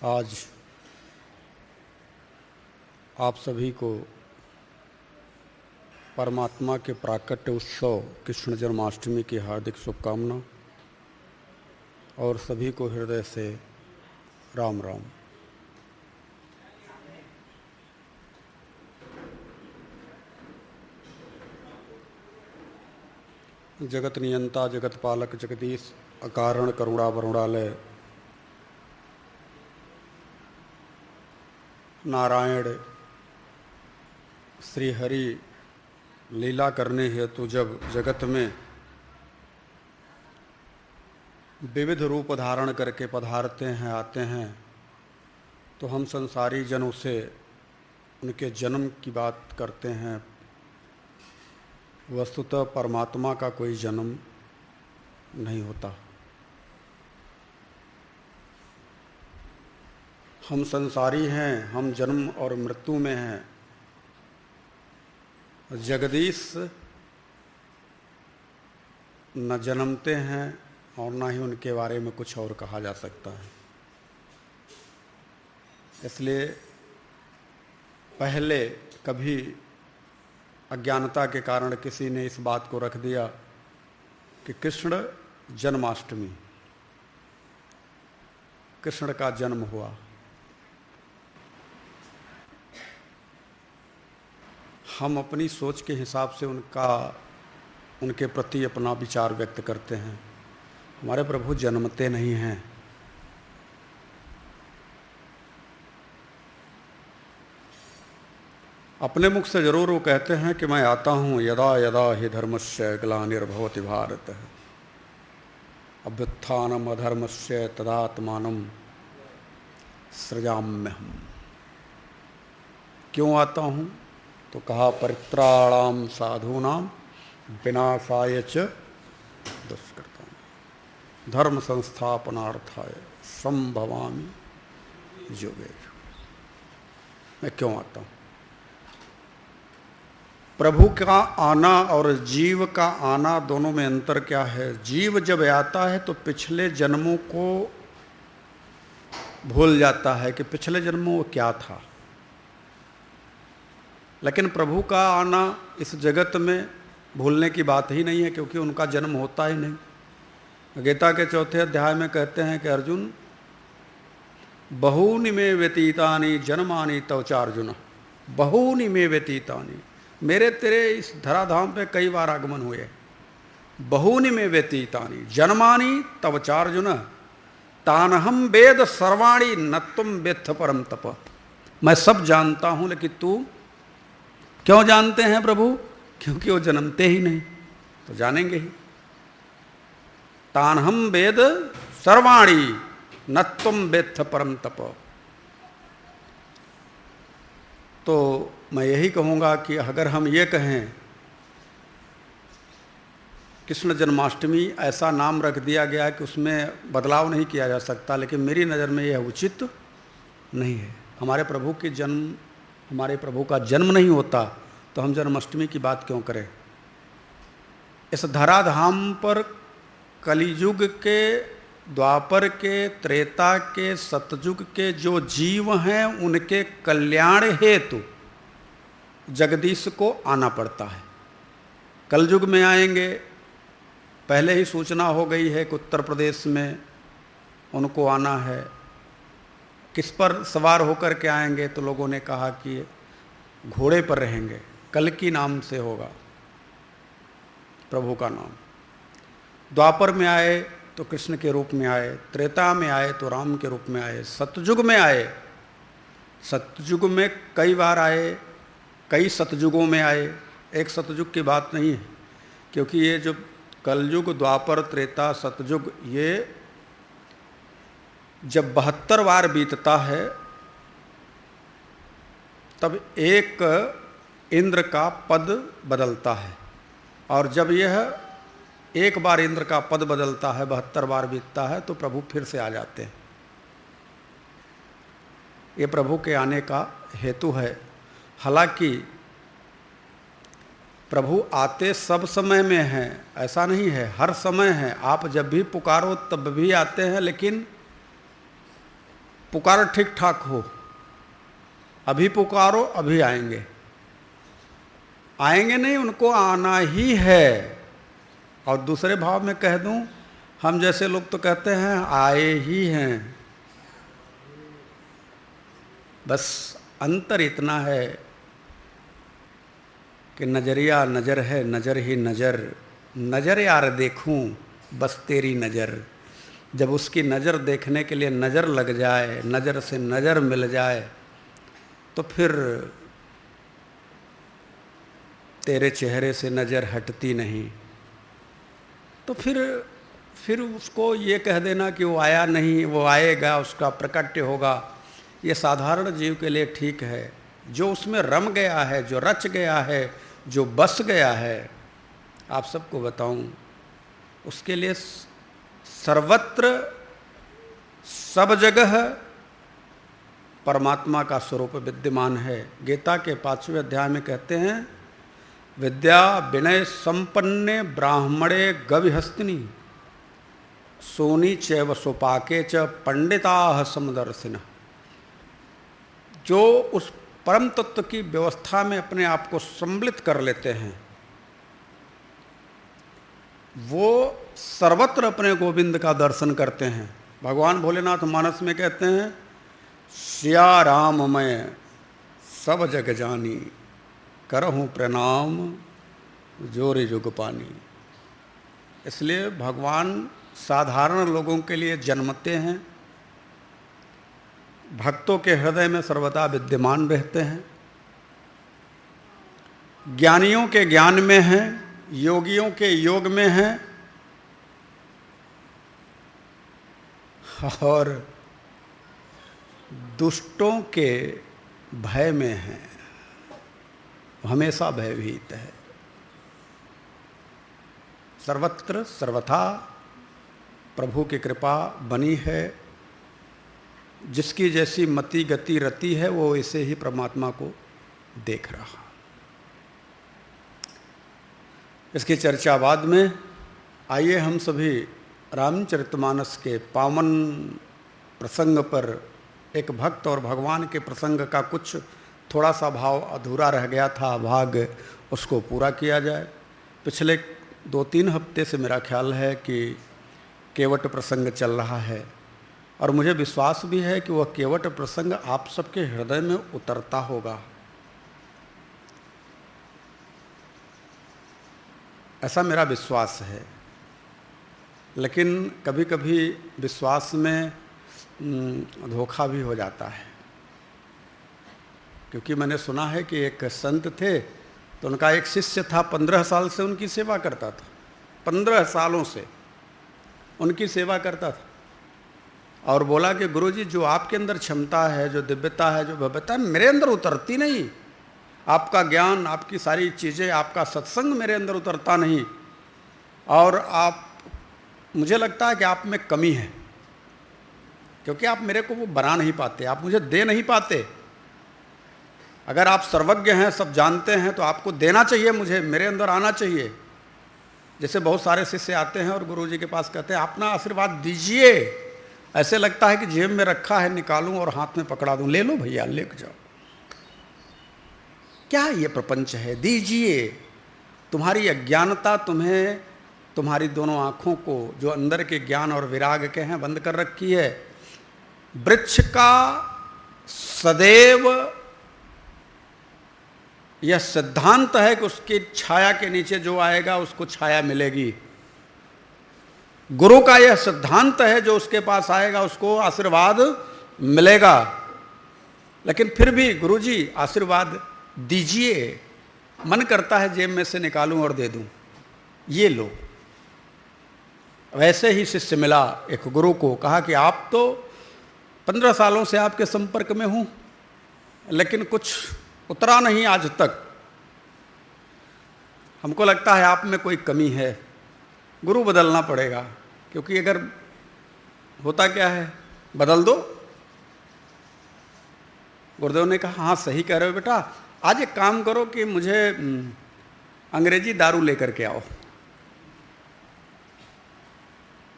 आज आप सभी को परमात्मा के प्राकट्य उत्सव कृष्ण जन्माष्टमी की हार्दिक शुभकामना और सभी को हृदय से राम राम। जगत नियंता जगत पालक जगदीश अकारण करुणा वरुणालय नारायण श्री हरि लीला करने हेतु जब जगत में विविध रूप धारण करके पधारते हैं, आते हैं, तो हम संसारी जनों से उनके जन्म की बात करते हैं। वस्तुतः परमात्मा का कोई जन्म नहीं होता। हम संसारी हैं, हम जन्म और मृत्यु में हैं। जगदीश न जन्मते हैं और न ही उनके बारे में कुछ और कहा जा सकता है। इसलिए पहले कभी अज्ञानता के कारण किसी ने इस बात को रख दिया कि कृष्ण जन्माष्टमी, कृष्ण का जन्म हुआ। हम अपनी सोच के हिसाब से उनके प्रति अपना विचार व्यक्त करते हैं। हमारे प्रभु जन्मते नहीं हैं। अपने मुख से जरूर वो कहते हैं कि मैं आता हूँ यदा यदा हि धर्मस्य ग्लानिर्भवति भारत अभ्युत्थानम अधर्मस्य तदात्मानं सृजाम्यहम्। क्यों आता हूँ? तो कहा परित्राणाम साधूनाम विनाशाय च दुष्कृताम् धर्म संस्थापनार्थाय संभवामि युगे। मैं क्यों आता हूँ? प्रभु का आना और जीव का आना दोनों में अंतर क्या है? जीव जब आता है तो पिछले जन्मों को भूल जाता है कि पिछले जन्मों वो क्या था। लेकिन प्रभु का आना इस जगत में भूलने की बात ही नहीं है, क्योंकि उनका जन्म होता ही नहीं। गीता के 4 अध्याय में कहते हैं कि अर्जुन बहूनि में व्यतीतानि जन्मानि तव च अर्जुन, बहूनि में व्यतीतानि, मेरे तेरे इस धराधाम पे कई बार आगमन हुए। बहूनि में व्यतीतानि जन्मानि तव च अर्जुन तानहम वेद सर्वाणि न तुम वेत्थ परम तप। मैं सब जानता हूं, लेकिन तू क्यों जानते हैं प्रभु? क्योंकि वो जन्मते ही नहीं, तो जानेंगे ही। तानहम वेद सर्वाणि न तुम वेत्थ परम तप। तो मैं यही कहूँगा कि अगर हम ये कहें कृष्ण जन्माष्टमी ऐसा नाम रख दिया गया कि उसमें बदलाव नहीं किया जा सकता, लेकिन मेरी नज़र में यह उचित नहीं है। हमारे प्रभु के जन्म, हमारे प्रभु का जन्म नहीं होता तो हम जन्माष्टमी की बात क्यों करें? इस धराधाम पर कलियुग के, द्वापर के, त्रेता के, सतयुग के जो जीव हैं उनके कल्याण हेतु जगदीश को आना पड़ता है। कलयुग में आएंगे, पहले ही सूचना हो गई है कि उत्तर प्रदेश में उनको आना है। किस पर सवार होकर के आएंगे? तो लोगों ने कहा कि घोड़े पर रहेंगे, कल्कि नाम से होगा प्रभु का नाम। द्वापर में आए तो कृष्ण के रूप में आए, त्रेता में आए तो राम के रूप में आए, सतयुग में आए, सतयुग में कई बार आए, कई सतयुगों में आए। एक सतयुग की बात नहीं है, क्योंकि ये जो कलयुग, द्वापर, त्रेता, सतयुग, ये जब 72 बार बीतता है तब एक इंद्र का पद बदलता है, और जब यह एक बार इंद्र का पद बदलता है, 72 बार बीतता है, तो प्रभु फिर से आ जाते हैं। ये प्रभु के आने का हेतु है। हालांकि प्रभु आते सब समय में हैं, ऐसा नहीं है, हर समय है। आप जब भी पुकारो तब भी आते हैं, लेकिन पुकार ठीक ठाक हो, अभी पुकारो अभी आएंगे। आएंगे नहीं, उनको आना ही है। और दूसरे भाव में कह दूं, हम जैसे लोग तो कहते हैं आए ही हैं। बस अंतर इतना है कि नजरिया नजर है, नजर ही नजर। नजर यार देखूं बस तेरी नजर। जब उसकी नज़र देखने के लिए नज़र लग जाए, नज़र से नज़र मिल जाए, तो फिर तेरे चेहरे से नज़र हटती नहीं। तो फिर उसको ये कह देना कि वो आया नहीं, वो आएगा, उसका प्रकट्य होगा, ये साधारण जीव के लिए ठीक है। जो उसमें रम गया है, जो रच गया है, जो बस गया है, आप सबको बताऊं, उसके लिए सर्वत्र सब जगह परमात्मा का स्वरूप विद्यमान है। गीता के 5वें अध्याय में कहते हैं, विद्या विनय संपन्ने ब्राह्मणे गविहस्तिनी सोनी चैव सोपाके च पंडिता समदर्शिन। जो उस परम तत्व की व्यवस्था में अपने आप को सम्मिलित कर लेते हैं, वो सर्वत्र अपने गोविंद का दर्शन करते हैं। भगवान भोलेनाथ मानस में कहते हैं, सिया राम मैं सब जग जानी, करहूँ प्रणाम जोरे जुग पानी। इसलिए भगवान साधारण लोगों के लिए जन्मते हैं, भक्तों के हृदय में सर्वदा विद्यमान रहते हैं, ज्ञानियों के ज्ञान में हैं, योगियों के योग में हैं, और दुष्टों के भय में हैं, हमेशा भयभीत है। सर्वत्र सर्वथा प्रभु की कृपा बनी है। जिसकी जैसी मति गति रति है, वो इसे ही परमात्मा को देख रहा। इसकी चर्चा बाद में। आइए हम सभी रामचरितमानस के पावन प्रसंग पर, एक भक्त और भगवान के प्रसंग का कुछ थोड़ा सा भाव अधूरा रह गया था, भाग उसको पूरा किया जाए। पिछले 2-3 हफ्ते से मेरा ख्याल है कि केवट प्रसंग चल रहा है, और मुझे विश्वास भी है कि वह केवट प्रसंग आप सबके हृदय में उतरता होगा। ऐसा मेरा विश्वास है। लेकिन कभी कभी विश्वास में धोखा भी हो जाता है, क्योंकि मैंने सुना है कि एक संत थे, तो उनका एक शिष्य था, 15 साल से उनकी सेवा करता था, 15 सालों से उनकी सेवा करता था, और बोला कि गुरुजी, जो आपके अंदर क्षमता है, जो दिव्यता है, जो भव्यता है, मेरे अंदर उतरती नहीं। आपका ज्ञान, आपकी सारी चीज़ें, आपका सत्संग मेरे अंदर उतरता नहीं, और मुझे लगता है कि आप में कमी है, क्योंकि आप मेरे को वो बना नहीं पाते, आप मुझे दे नहीं पाते। अगर आप सर्वज्ञ हैं, सब जानते हैं, तो आपको देना चाहिए मुझे, मेरे अंदर आना चाहिए। जैसे बहुत सारे शिष्य आते हैं और गुरुजी के पास कहते हैं, अपना आशीर्वाद दीजिए। ऐसे लगता है कि जेब में रखा है, निकालूं और हाथ में पकड़ा दूं, ले लो भैया, ले जाओ। क्या ये प्रपंच है? दीजिए। तुम्हारी अज्ञानता तुम्हें, तुम्हारी दोनों आँखों को, जो अंदर के ज्ञान और विराग के हैं, बंद कर रखी है। वृक्ष का सदैव यह सिद्धांत है कि उसकी छाया के नीचे जो आएगा उसको छाया मिलेगी। गुरु का यह सिद्धांत है, जो उसके पास आएगा उसको आशीर्वाद मिलेगा। लेकिन फिर भी गुरुजी आशीर्वाद दीजिए, मन करता है जेब में से निकालूं और दे दूं, ये लो। वैसे ही शिष्य मिला एक गुरु को, कहा कि आप तो 15 सालों से आपके संपर्क में हूं, लेकिन कुछ उतरा नहीं आज तक। हमको लगता है आप में कोई कमी है, गुरु बदलना पड़ेगा। क्योंकि अगर होता क्या है, बदल दो। गुरुदेव ने कहा, हाँ सही कह रहे हो बेटा, आज एक काम करो कि मुझे अंग्रेजी दारू लेकर के आओ।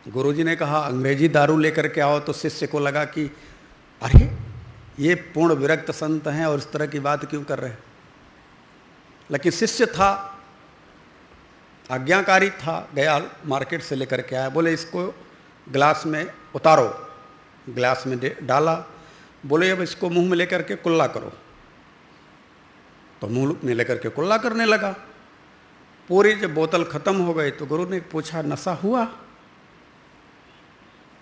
गुरुजी ने कहा, अंग्रेजी दारू लेकर के आओ, तो शिष्य को लगा कि अरे ये पूर्ण विरक्त संत हैं और इस तरह की बात क्यों कर रहे हैं। लेकिन शिष्य था, आज्ञाकारी था, गया मार्केट से लेकर के आया, बोले इसको गिलास में उतारो, गिलास में डाला, बोले अब इसको मुंह में लेकर के कुल्ला करो। तो मुंह में लेकर के कुल्ला करने लगा। पूरी जब बोतल खत्म हो गई तो गुरु ने पूछा नशा हुआ?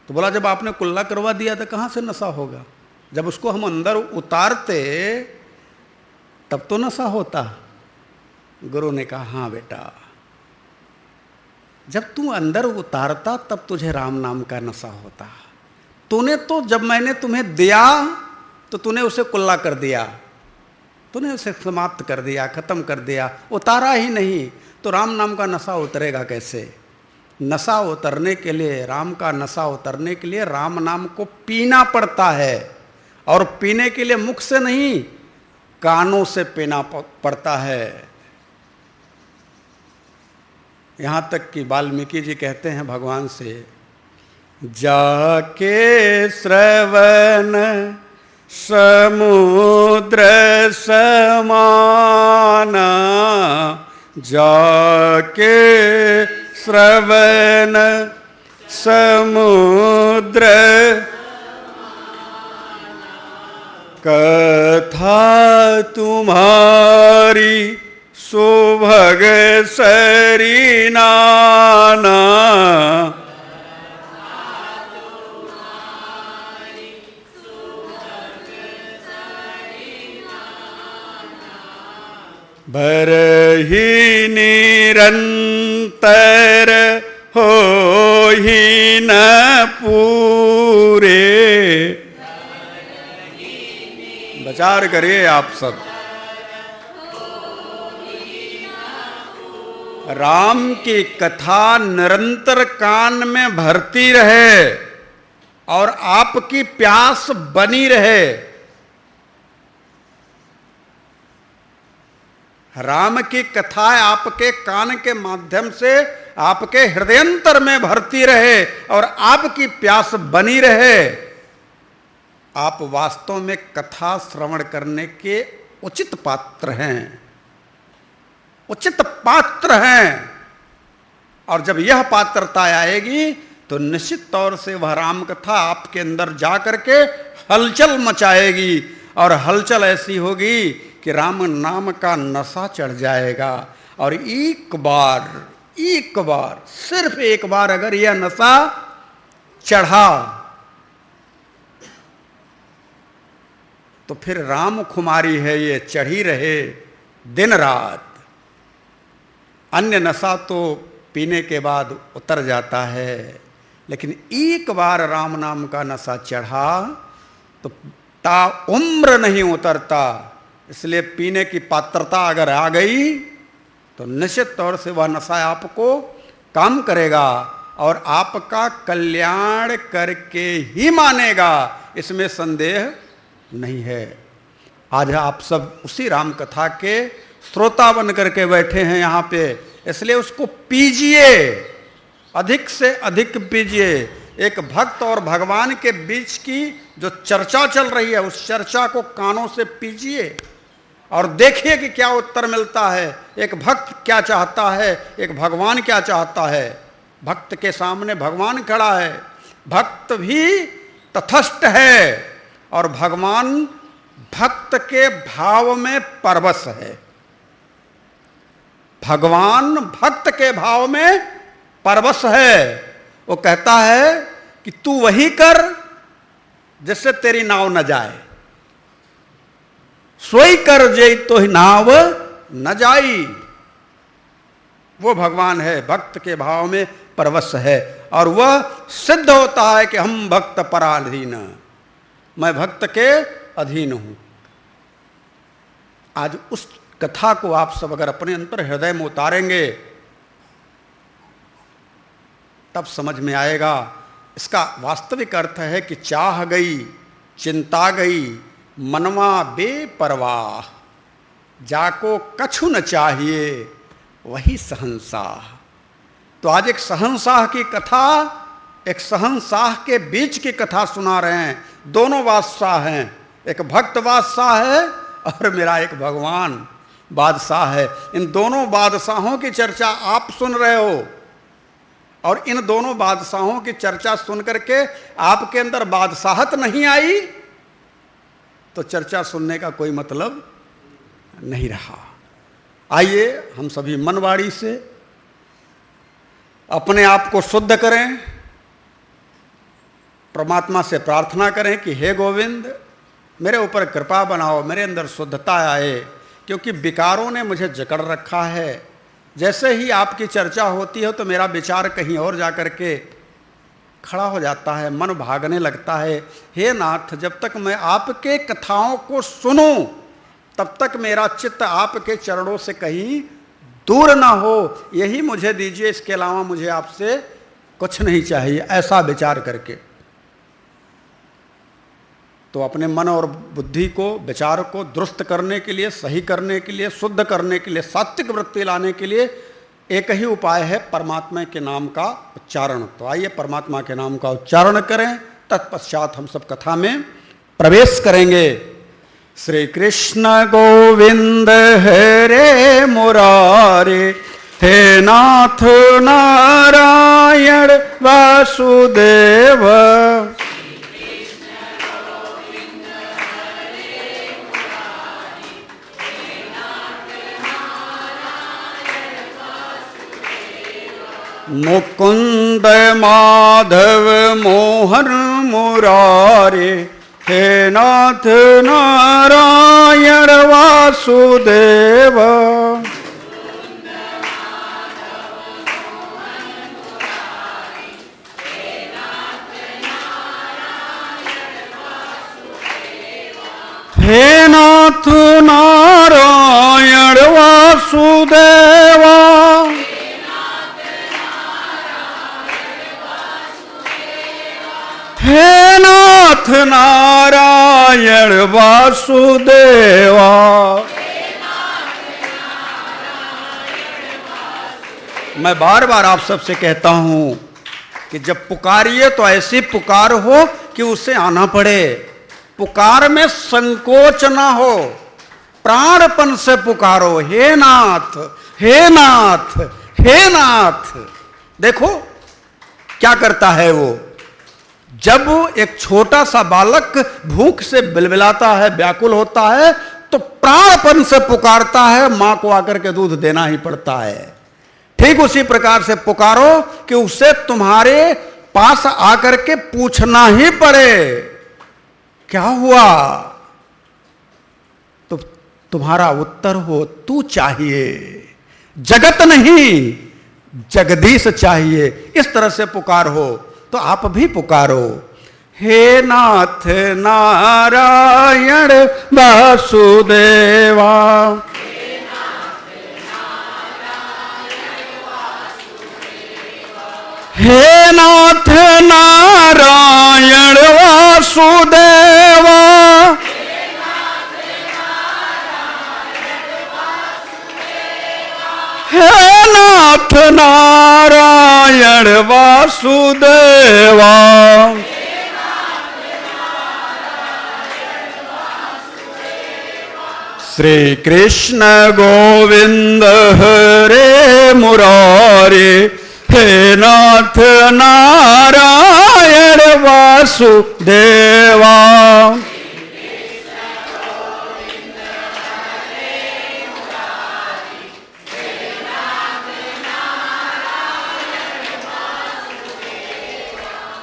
तो बोला जब आपने कुल्ला करवा दिया तो कहाँ से नशा होगा, जब उसको हम अंदर उतारते तब तो नशा होता। गुरु ने कहा हाँ बेटा, जब तू अंदर उतारता तब तुझे राम नाम का नशा होता। तूने तो जब मैंने तुम्हें दिया तो तूने उसे कुल्ला कर दिया, तूने उसे समाप्त कर दिया, खत्म कर दिया, उतारा ही नहीं, तो राम नाम का नशा उतरेगा कैसे? नशा उतरने के लिए, राम का नशा उतरने के लिए राम नाम को पीना पड़ता है, और पीने के लिए मुख से नहीं, कानों से पीना पड़ता है। यहाँ तक कि वाल्मीकि जी कहते हैं भगवान से, जाके श्रवण समुद्र समाना, जाके श्रवण समुद्र कथा तुम्हारी सुभग सरी नाना, बरही निरंतर हो ही न पूरे। विचार करिए आप सब, राम की कथा निरंतर कान में भरती रहे और आपकी प्यास बनी रहे। राम की कथा आपके कान के माध्यम से आपके हृदयंतर में भरती रहे और आपकी प्यास बनी रहे। आप वास्तव में कथा श्रवण करने के उचित पात्र हैं, उचित पात्र हैं। और जब यह पात्रता आएगी तो निश्चित तौर से वह राम कथा आपके अंदर जा करके हलचल मचाएगी, और हलचल ऐसी होगी कि राम नाम का नशा चढ़ जाएगा। और एक बार, सिर्फ एक बार अगर यह नशा चढ़ा तो फिर राम खुमारी है, ये चढ़ी रहे दिन रात। अन्य नशा तो पीने के बाद उतर जाता है, लेकिन एक बार राम नाम का नशा चढ़ा तो ता उम्र नहीं उतरता। इसलिए पीने की पात्रता अगर आ गई तो निश्चित तौर से वह नशा आपको काम करेगा और आपका कल्याण करके ही मानेगा, इसमें संदेह नहीं है। आज आप सब उसी राम कथा के श्रोता बन करके बैठे हैं यहाँ पे, इसलिए उसको पीजिए, अधिक से अधिक पीजिए। एक भक्त और भगवान के बीच की जो चर्चा चल रही है उस चर्चा को कानों से पीजिए और देखिए कि क्या उत्तर मिलता है। एक भक्त क्या चाहता है, एक भगवान क्या चाहता है। भक्त के सामने भगवान खड़ा है, भक्त भी तटस्थ है और भगवान भक्त के भाव में परवश है। भगवान भक्त के भाव में परवश है। वो कहता है कि तू वही कर जिससे तेरी नाव न जाए, सोई कर जे तो ही नाव न जाई। वो भगवान है, भक्त के भाव में परवश है और वह सिद्ध होता है कि हम भक्त पराधीन, मैं भक्त के अधीन हूं। आज उस कथा को आप सब अगर अपने अंतर हृदय में उतारेंगे तब समझ में आएगा। इसका वास्तविक अर्थ है कि चाह गई, चिंता गई, मनवा बेपरवाह, जाको कछु न चाहिए वही सहनसाह। तो आज एक सहनसाह की कथा एक शहंशाह के बीच की कथा सुना रहे हैं। दोनों बादशाह हैं, एक भक्त बादशाह है और मेरा एक भगवान बादशाह है। इन दोनों बादशाहों की चर्चा आप सुन रहे हो, और इन दोनों बादशाहों की चर्चा सुन करके आपके अंदर बादशाहत नहीं आई तो चर्चा सुनने का कोई मतलब नहीं रहा। आइए हम सभी मनवाड़ी से अपने आप को शुद्ध करें, परमात्मा से प्रार्थना करें कि हे गोविंद मेरे ऊपर कृपा बनाओ, मेरे अंदर शुद्धता आए, क्योंकि विकारों ने मुझे जकड़ रखा है। जैसे ही आपकी चर्चा होती है तो मेरा विचार कहीं और जाकर के खड़ा हो जाता है, मन भागने लगता है। हे नाथ, जब तक मैं आपके कथाओं को सुनूं तब तक मेरा चित्त आपके चरणों से कहीं दूर ना हो, यही मुझे दीजिए, इसके अलावा मुझे आपसे कुछ नहीं चाहिए। ऐसा विचार करके तो अपने मन और बुद्धि को, विचार को दुरुस्त करने के लिए, सही करने के लिए, शुद्ध करने के लिए, सात्विक वृत्ति लाने के लिए एक ही उपाय है, परमात्मा के नाम का उच्चारण। तो आइए परमात्मा के नाम का उच्चारण करें, तत्पश्चात हम सब कथा में प्रवेश करेंगे। श्री कृष्ण गोविंद हरे मुरारे, हे नाथ नारायण वासुदेव। मुकुंद माधव मोहन मुरारे, हे नाथ नारायण वासुदेव। हे नाथ नारायण वासुदेवा। हे नाथ नारायण वासुदेवा। मैं बार बार आप सबसे कहता हूं कि जब पुकारिए तो ऐसी पुकार हो कि उसे आना पड़े। पुकार में संकोच ना हो, प्राणपन से पुकारो, हे नाथ, हे नाथ, हे नाथ। देखो क्या करता है वो, जब एक छोटा सा बालक भूख से बिलबिलाता है, व्याकुल होता है, तो प्राणपन से पुकारता है, मां को आकर के दूध देना ही पड़ता है। ठीक उसी प्रकार से पुकारो कि उसे तुम्हारे पास आकर के पूछना ही पड़े क्या हुआ, तो तुम्हारा उत्तर हो तू चाहिए, जगत नहीं जगदीश चाहिए। इस तरह से पुकार हो तो आप भी पुकारो, हे नाथ नारायण वासुदेवा। हे नाथ नारायण वासुदेवा। हे नाथ नारायण वासुदेवा। श्री कृष्ण गोविंद हरे मुरारे, हे नाथ नारायण वासुदेवा।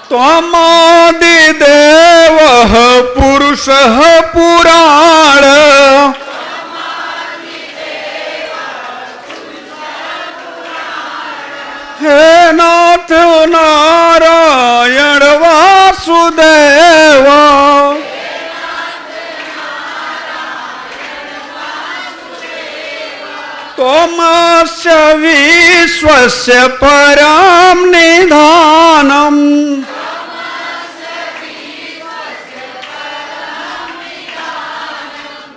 त्वमादिदेव पुरुष पुराण। हे नाथ नारायण वासुदेवा। त्वमस्य विश्वस्य परं निधानम्।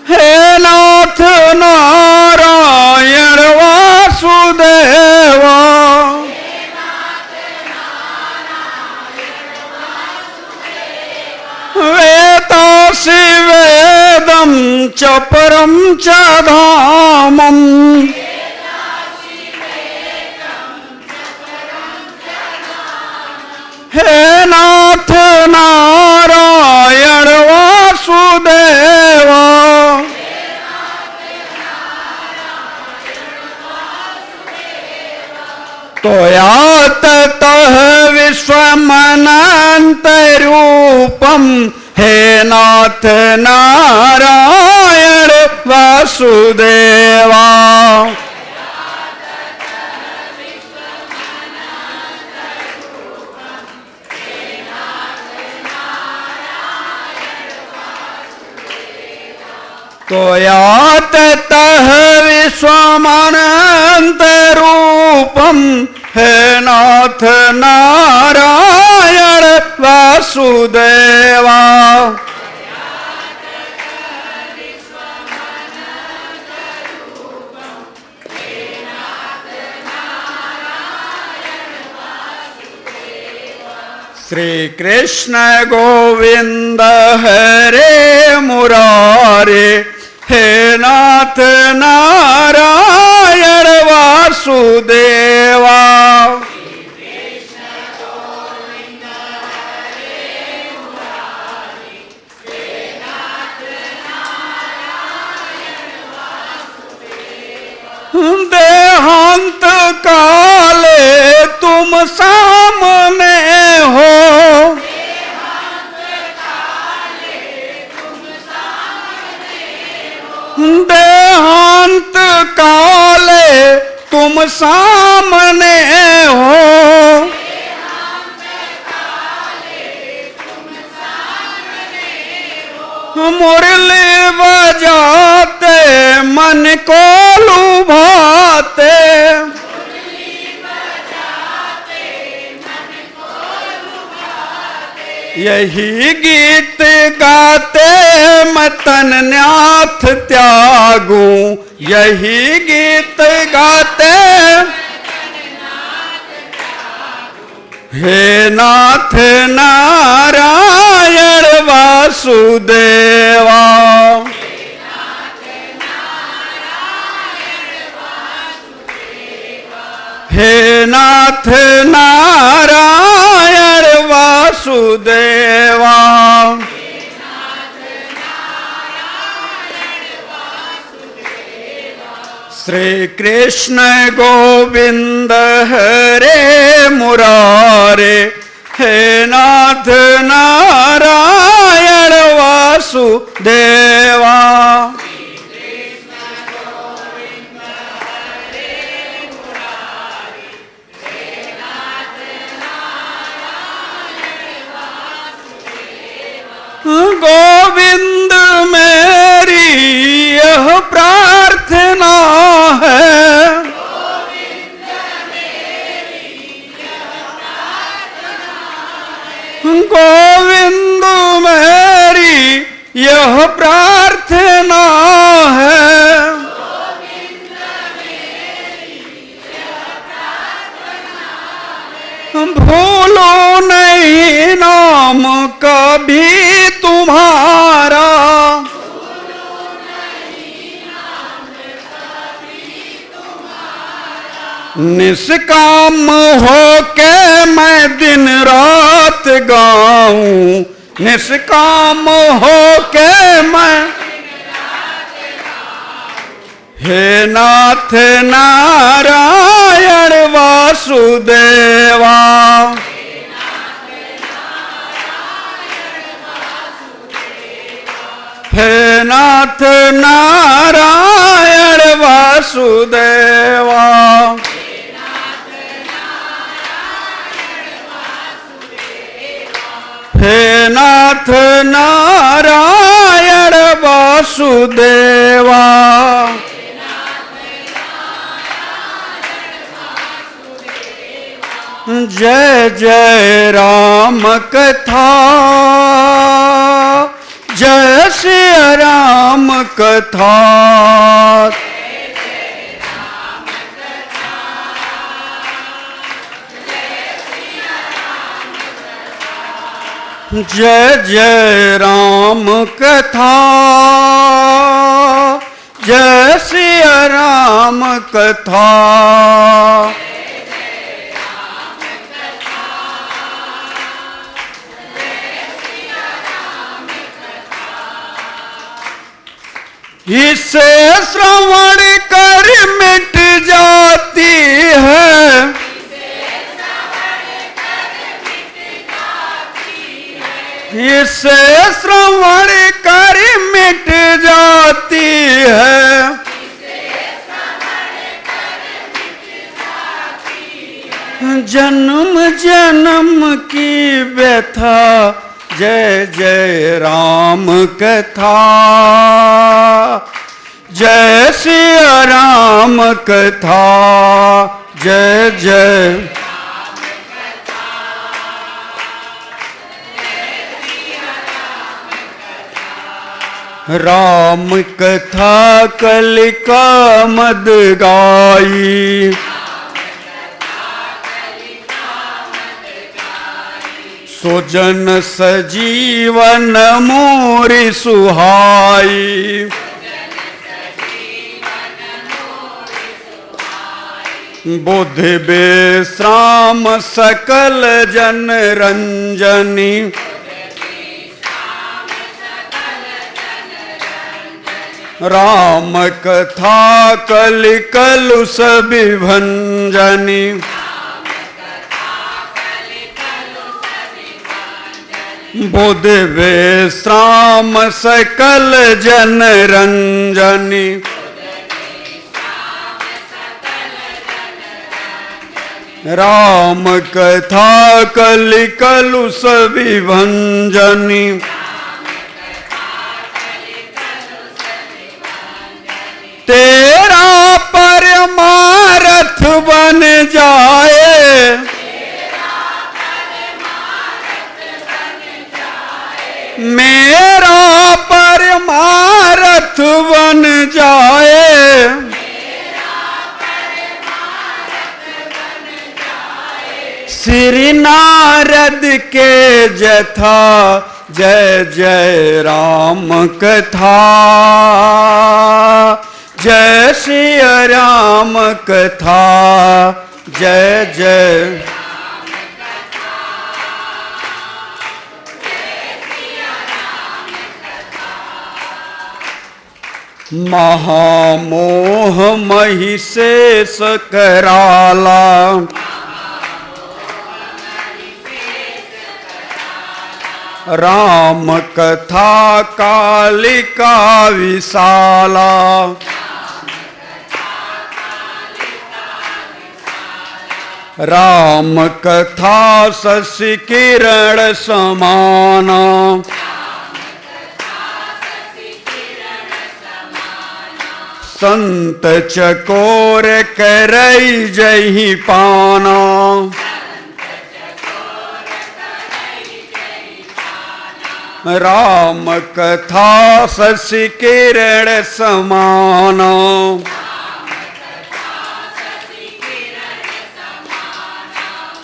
हे नाथ नारायण वासुदेवा। च परं च धामम् हे नाथ नारायण वासुदेव त्वया ततः विश्वमनन्तरूपम् हे नाथ नारायण वासुदेवा त्वया ततः विश्वमनन्तरूपम् हे नाथ नारायण वासुदेवा श्री कृष्ण गोविंद हरे मुरारे हे नाथ नारायण वासुदेवा देहांत काले तुम सामने हो देहांत काले तुम सामने हो मुरली बजाते मन को लुभाते यही गीत गाते मैं तन न्याथ त्यागूं यही गीत गाते हे नाथ नारायण वासुदेवा हे नाथ नारायण वासुदेवा श्री कृष्ण गोविंद हरे मुरारे हे नाथ नारायण वासुदेवा गोविंद मेरी यह प्रार्थना है गोविंद मेरी यह प्रार्थना है भूलो नहीं नाम कभी तुम्हारा निष्काम हो के मैं दिन रात गाऊं निष्काम हो के मैं हे नाथ नारायण वासुदेवा हे नाथ नारायण वासुदेवा हे नाथ नारायण वासुदेवा जय जय राम कथा जय श्री राम कथा जय जय राम कथा जय सिया राम कथा। इसे श्रवण कर मिट जाती है, इसे श्रवण कर मिट जाती है, जन्म जन्म की व्यथा जय जय राम कथा। जय सिया राम कथा जय जय। राम कथा कलिका मद गाई, सोजन सजीवन मोरि सुहाई। बुद्धि विश्राम सकल जन रंजनी, राम कथा कलि कलुष विभंजनी। बुद्धि विश्राम सकल जन रंजनी, राम कथा कलि कलुष विभंजनी। तेरा परमारथ बन जाए, मेरा परमारथ बन जाए, श्री नारद के जथा जय जय राम कथा। जय श्री राम कथा जय जय। महामोह महिषेष कराला, राम कथा कालिका विशाला। राम कथा शशि किरण समाना, संत चकोर करई जही पाना। राम कथा शशि किरण समाना,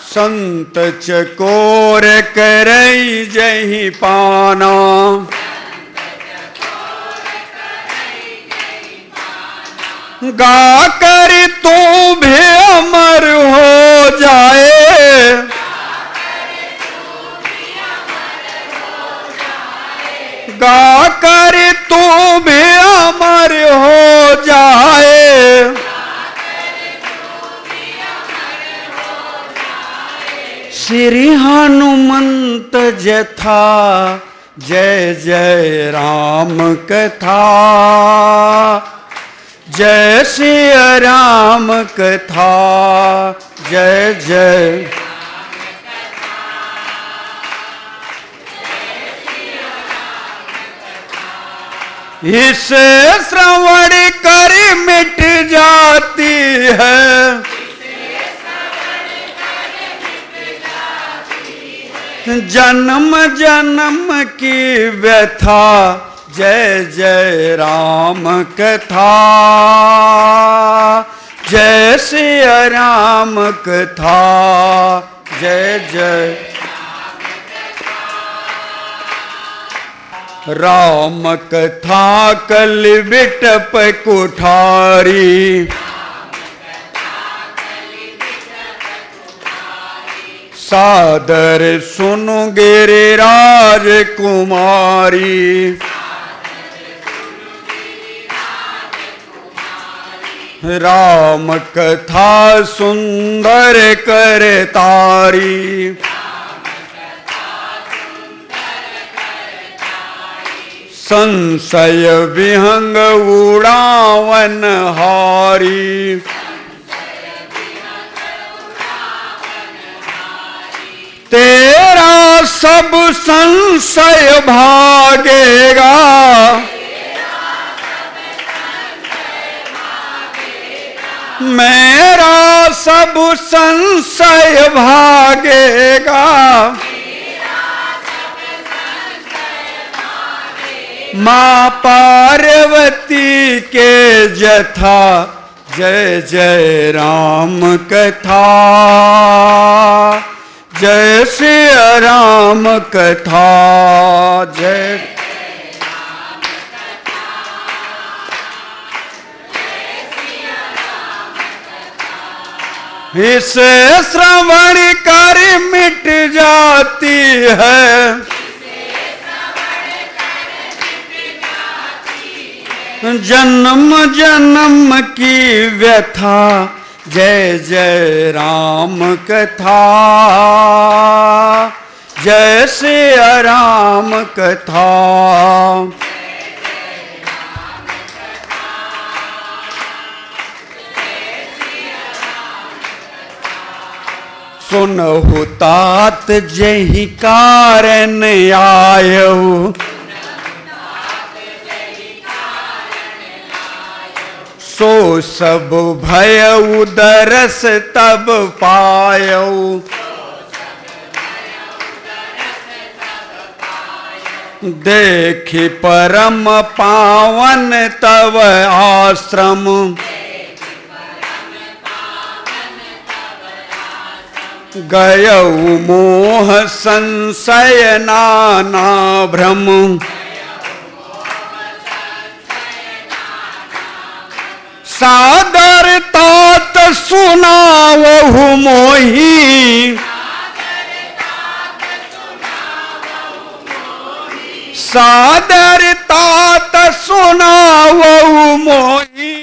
संत चकोर करई जही पाना। गा कर तू भी अमर हो जाए, गा कर तू भी अमर हो जाए, श्री हनुमंत जथा जय जय राम कथा। जय श्री राम कथा जय जय। इसे श्रवण कर मिट जाती है, जन्म जन्म की व्यथा जय जय राम कथा। जय श्री राम कथा जय जय। राम कथा कल बिटप कुठारी, सादर सुनु गिरिराज कुमारी, राम कथा सुंदर करतारी, संशय विहंग उड़ावन हारी, तेरा सब संशय भागेगा, मेरा सब संशय भागेगा, माँ पार्वती के जथा जय जय राम कथा, जय श्री राम कथा, जय इसे श्रवण कर मिट जाती है, जन्म जन्म की व्यथा, जय जय राम कथा, जय श्री राम कथा, सुनहु तात जहि कारण आयऊ, सो सब भयउ दरस तब पायऊ, देखि परम पावन तव आश्रम, गयऊ मोह संशय नाना भ्रम, सादर तात सुनावहु मोही, सादर तात सुनावहु मोही,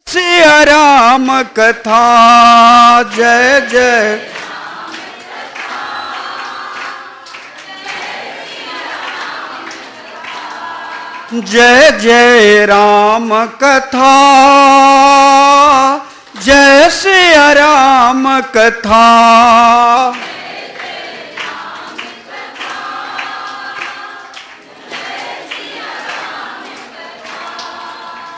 श्री राम कथा, जय जय जय जय राम कथा, जय श्री राम कथा,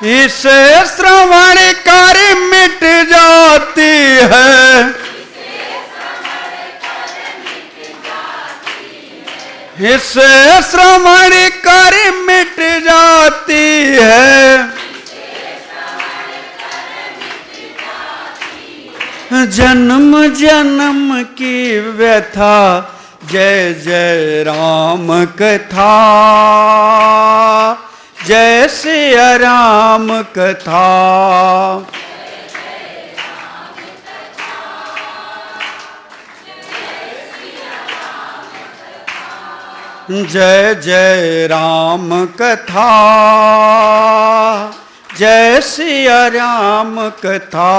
इसे श्रवण कर मिट जाती है, इसे श्रवण कर मिट जाती है, जन्म जन्म की व्यथा, जय जय राम कथा, जय श्री राम कथा, जय जय राम कथा, जय श्री राम कथा,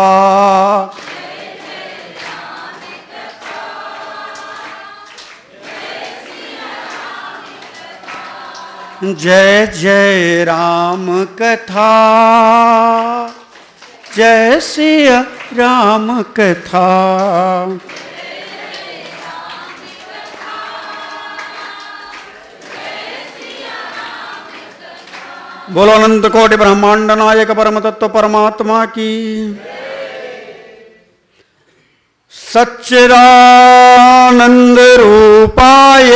जय जय राम कथा, जय श्री राम कथा, बोलो अनंत कोटि ब्रह्मांड नायक परम तत्व परमात्मा की। सच्चिदानंद रूपाय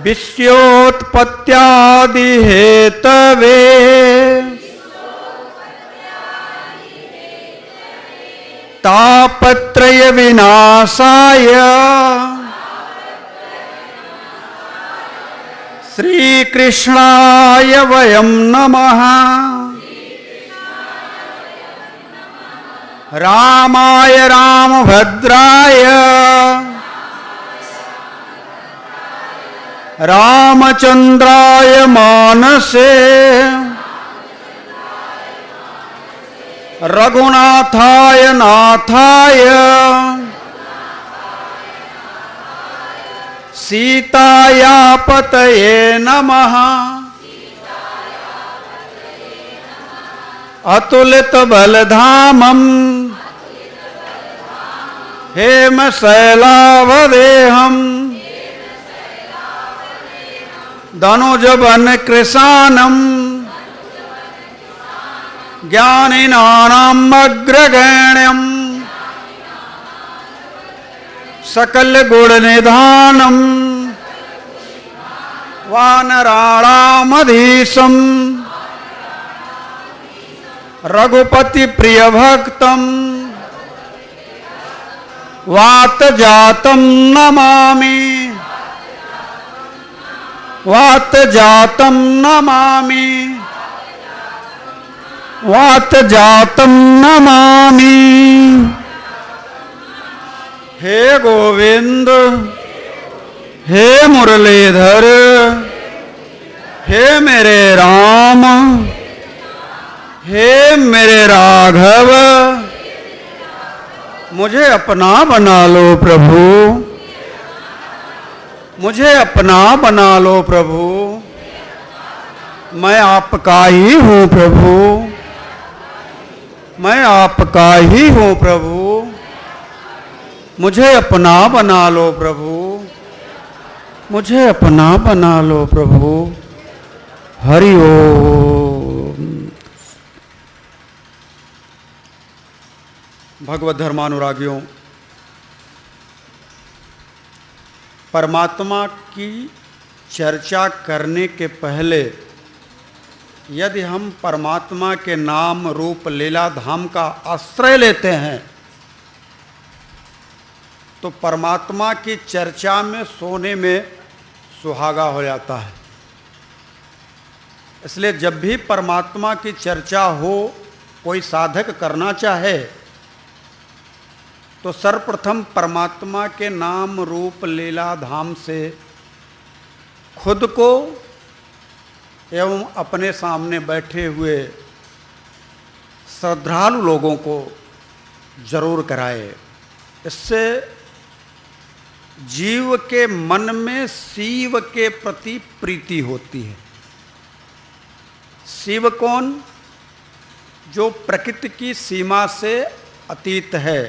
विश्वोत्पत्त्यादि हेतवे तापत्रय विनाशाय श्री कृष्णाय वयं नमः। रामाय रामभद्राय रामचंद्राय मानसे रघुनाथाय नाथाय सीताया पतये नमः। अतुलित बलधामं हेम शैलावदेहं धनुजवन कृशानं ज्ञानिनानाम् अग्रगण्यम् सकल गुण निधानम वानराणामधीशम रघुपति प्रिय भक्तम वात जातम नमामि वात जातम नमामि वात जातम नमामि। हे गोविंद हे मुरलीधर हे मेरे राम हे मेरे राघव मुझे अपना बना लो प्रभु मुझे अपना बना लो प्रभु मैं आपका ही हूँ प्रभु मैं आपका ही हूँ प्रभु मुझे अपना बना लो प्रभु मुझे अपना बना लो प्रभु। हरि ओम। भगवत धर्मानुरागियों, परमात्मा की चर्चा करने के पहले यदि हम परमात्मा के नाम रूप लीला धाम का आश्रय लेते हैं तो परमात्मा की चर्चा में सोने में सुहागा हो जाता है। इसलिए जब भी परमात्मा की चर्चा हो, कोई साधक करना चाहे तो सर्वप्रथम परमात्मा के नाम रूप लीला धाम से खुद को एवं अपने सामने बैठे हुए श्रद्धालु लोगों को जरूर कराए। इससे जीव के मन में शिव के प्रति प्रीति होती है। शिव कौन? जो प्रकृति की सीमा से अतीत है।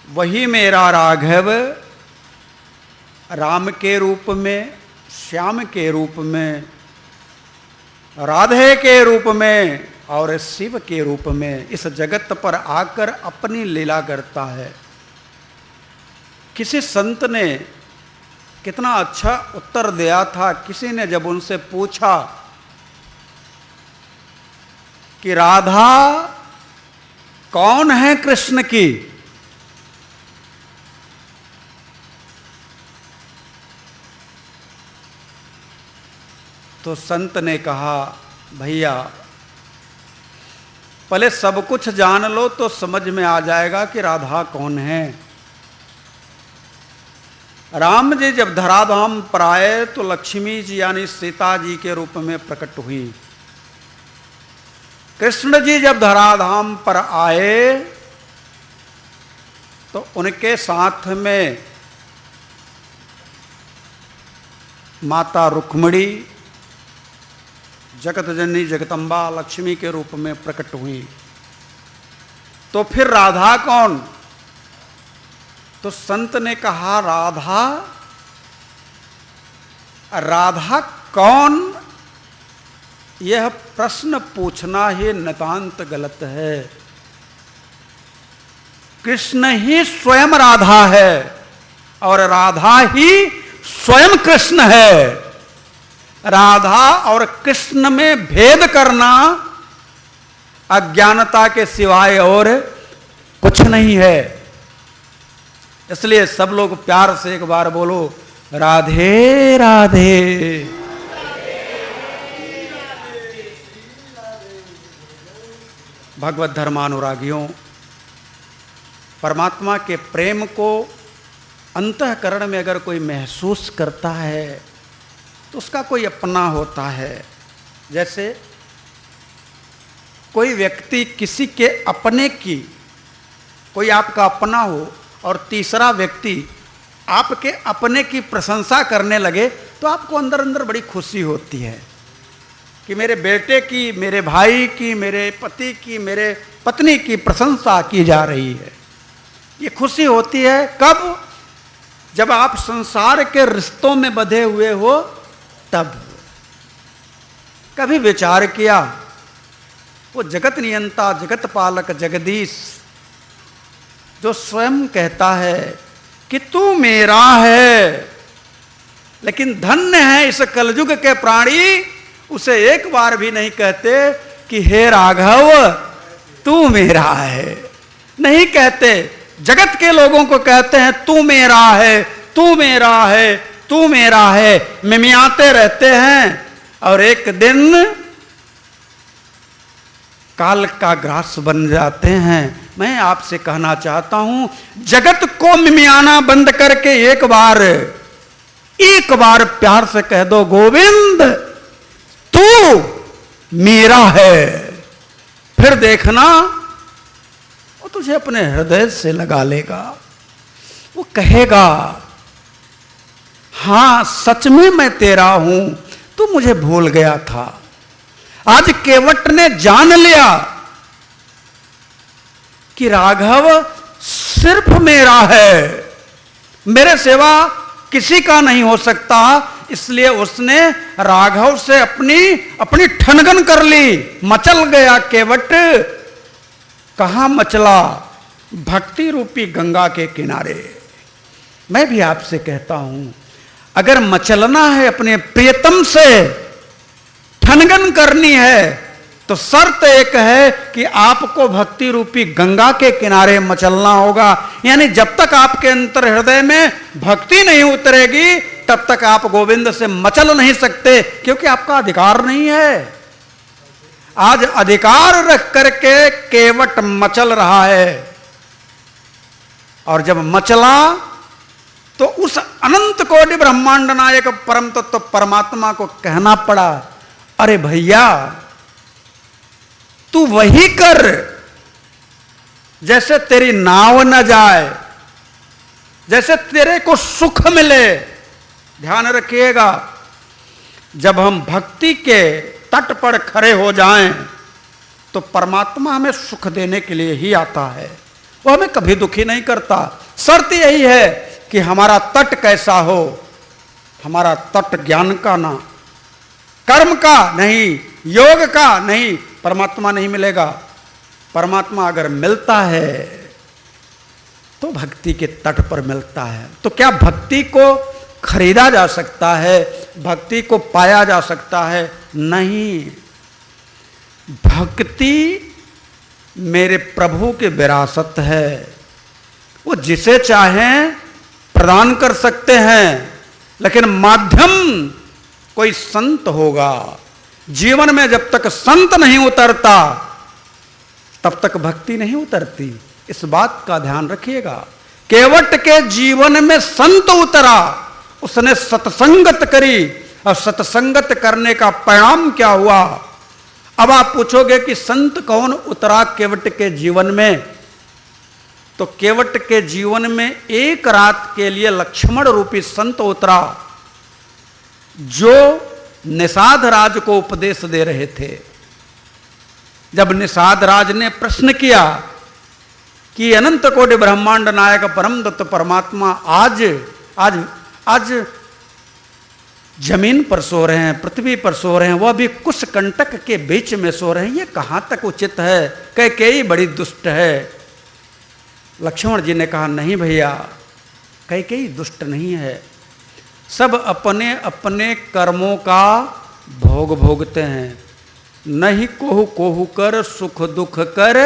वही मेरा राघव राम के रूप में, श्याम के रूप में, राधे के रूप में और शिव के रूप में इस जगत पर आकर अपनी लीला करता है। किसी संत ने कितना अच्छा उत्तर दिया था। किसी ने जब उनसे पूछा कि राधा कौन है कृष्ण की, तो संत ने कहा, भैया पहले सब कुछ जान लो तो समझ में आ जाएगा कि राधा कौन है। राम जी जब धराधाम पर आए तो लक्ष्मी जी यानी सीता जी के रूप में प्रकट हुई। कृष्ण जी जब धराधाम पर आए तो उनके साथ में माता रुक्मिणी, जगत जननी जगदम्बा लक्ष्मी के रूप में प्रकट हुई। तो फिर राधा कौन? तो संत ने कहा, राधा कौन यह प्रश्न पूछना ही नितांत गलत है। कृष्ण ही स्वयं राधा है और राधा ही स्वयं कृष्ण है। राधा और कृष्ण में भेद करना अज्ञानता के सिवाय और कुछ नहीं है। इसलिए सब लोग प्यार से एक बार बोलो, राधे राधे। भगवत धर्मानुरागियों, परमात्मा के प्रेम को अंतःकरण में अगर कोई महसूस करता है तो उसका कोई अपना होता है। जैसे कोई व्यक्ति किसी के अपने की, कोई आपका अपना हो और तीसरा व्यक्ति आपके अपने की प्रशंसा करने लगे तो आपको अंदर अंदर बड़ी खुशी होती है कि मेरे बेटे की, मेरे भाई की, मेरे पति की, मेरे पत्नी की प्रशंसा की जा रही है। ये खुशी होती है कब? जब आप संसार के रिश्तों में बंधे हुए हो तब। कभी विचार किया, वो जगत नियंता, जगत पालक, जगदीश जो स्वयं कहता है कि तू मेरा है, लेकिन धन्य है इस कलयुग के प्राणी उसे एक बार भी नहीं कहते कि हे राघव तू मेरा है। नहीं कहते। जगत के लोगों को कहते हैं तू मेरा है, तू मेरा है, तू मेरा है, मिमियाते रहते हैं और एक दिन काल का ग्रास बन जाते हैं। मैं आपसे कहना चाहता हूं, जगत को मिमियाना बंद करके एक बार प्यार से कह दो, गोविंद तू मेरा है। फिर देखना वो तुझे अपने हृदय से लगा लेगा। वो कहेगा हां सच में मैं तेरा हूं, तू मुझे भूल गया था। आज केवट ने जान लिया कि राघव सिर्फ मेरा है, मेरे सिवा किसी का नहीं हो सकता। इसलिए उसने राघव से अपनी ठनगन कर ली। मचल गया केवट। कहां मचला? भक्ति रूपी गंगा के किनारे। मैं भी आपसे कहता हूं, अगर मचलना है अपने प्रियतम से, ठनगन करनी है, तो शर्त एक है कि आपको भक्ति रूपी गंगा के किनारे मचलना होगा। यानी जब तक आपके अंतर हृदय में भक्ति नहीं उतरेगी तब तक आप गोविंद से मचल नहीं सकते, क्योंकि आपका अधिकार नहीं है। आज अधिकार रख करके केवट मचल रहा है, और जब मचला तो उस अनंत कोटि ब्रह्मांड नायक परम तत्व परमात्मा को कहना पड़ा, अरे भैया तू वही कर जैसे तेरी नाव न जाए, जैसे तेरे को सुख मिले। ध्यान रखिएगा, जब हम भक्ति के तट पर खड़े हो जाएं तो परमात्मा हमें सुख देने के लिए ही आता है, वो हमें कभी दुखी नहीं करता। शर्त यही है कि हमारा तट कैसा हो, हमारा तट ज्ञान का ना, कर्म का नहीं, योग का नहीं। परमात्मा नहीं मिलेगा। परमात्मा अगर मिलता है तो भक्ति के तट पर मिलता है। तो क्या भक्ति को खरीदा जा सकता है? भक्ति को पाया जा सकता है? नहीं। भक्ति मेरे प्रभु की विरासत है, वो जिसे चाहें प्रदान कर सकते हैं, लेकिन माध्यम कोई संत होगा। जीवन में जब तक संत नहीं उतरता तब तक भक्ति नहीं उतरती। इस बात का ध्यान रखिएगा। केवट के जीवन में संत उतरा, उसने सत्संगत करी, और सत्संगत करने का परिणाम क्या हुआ? अब आप पूछोगे कि संत कौन उतरा केवट के जीवन में? तो केवट के जीवन में एक रात के लिए लक्ष्मण रूपी संत उतरा, जो निषाद राज को उपदेश दे रहे थे। जब निषाद राज ने प्रश्न किया कि अनंत कोटि ब्रह्मांड नायक परम दत्त परमात्मा आज आज आज जमीन पर सो रहे हैं, पृथ्वी पर सो रहे हैं, वह भी कुश कंटक के बीच में सो रहे हैं। ये कहां तक उचित है? कैकेयी बड़ी दुष्ट है। लक्ष्मण जी ने कहा नहीं भैया, कैकेयी दुष्ट नहीं है, सब अपने अपने कर्मों का भोग भोगते हैं। नहीं कोहु कोहु कर सुख दुख कर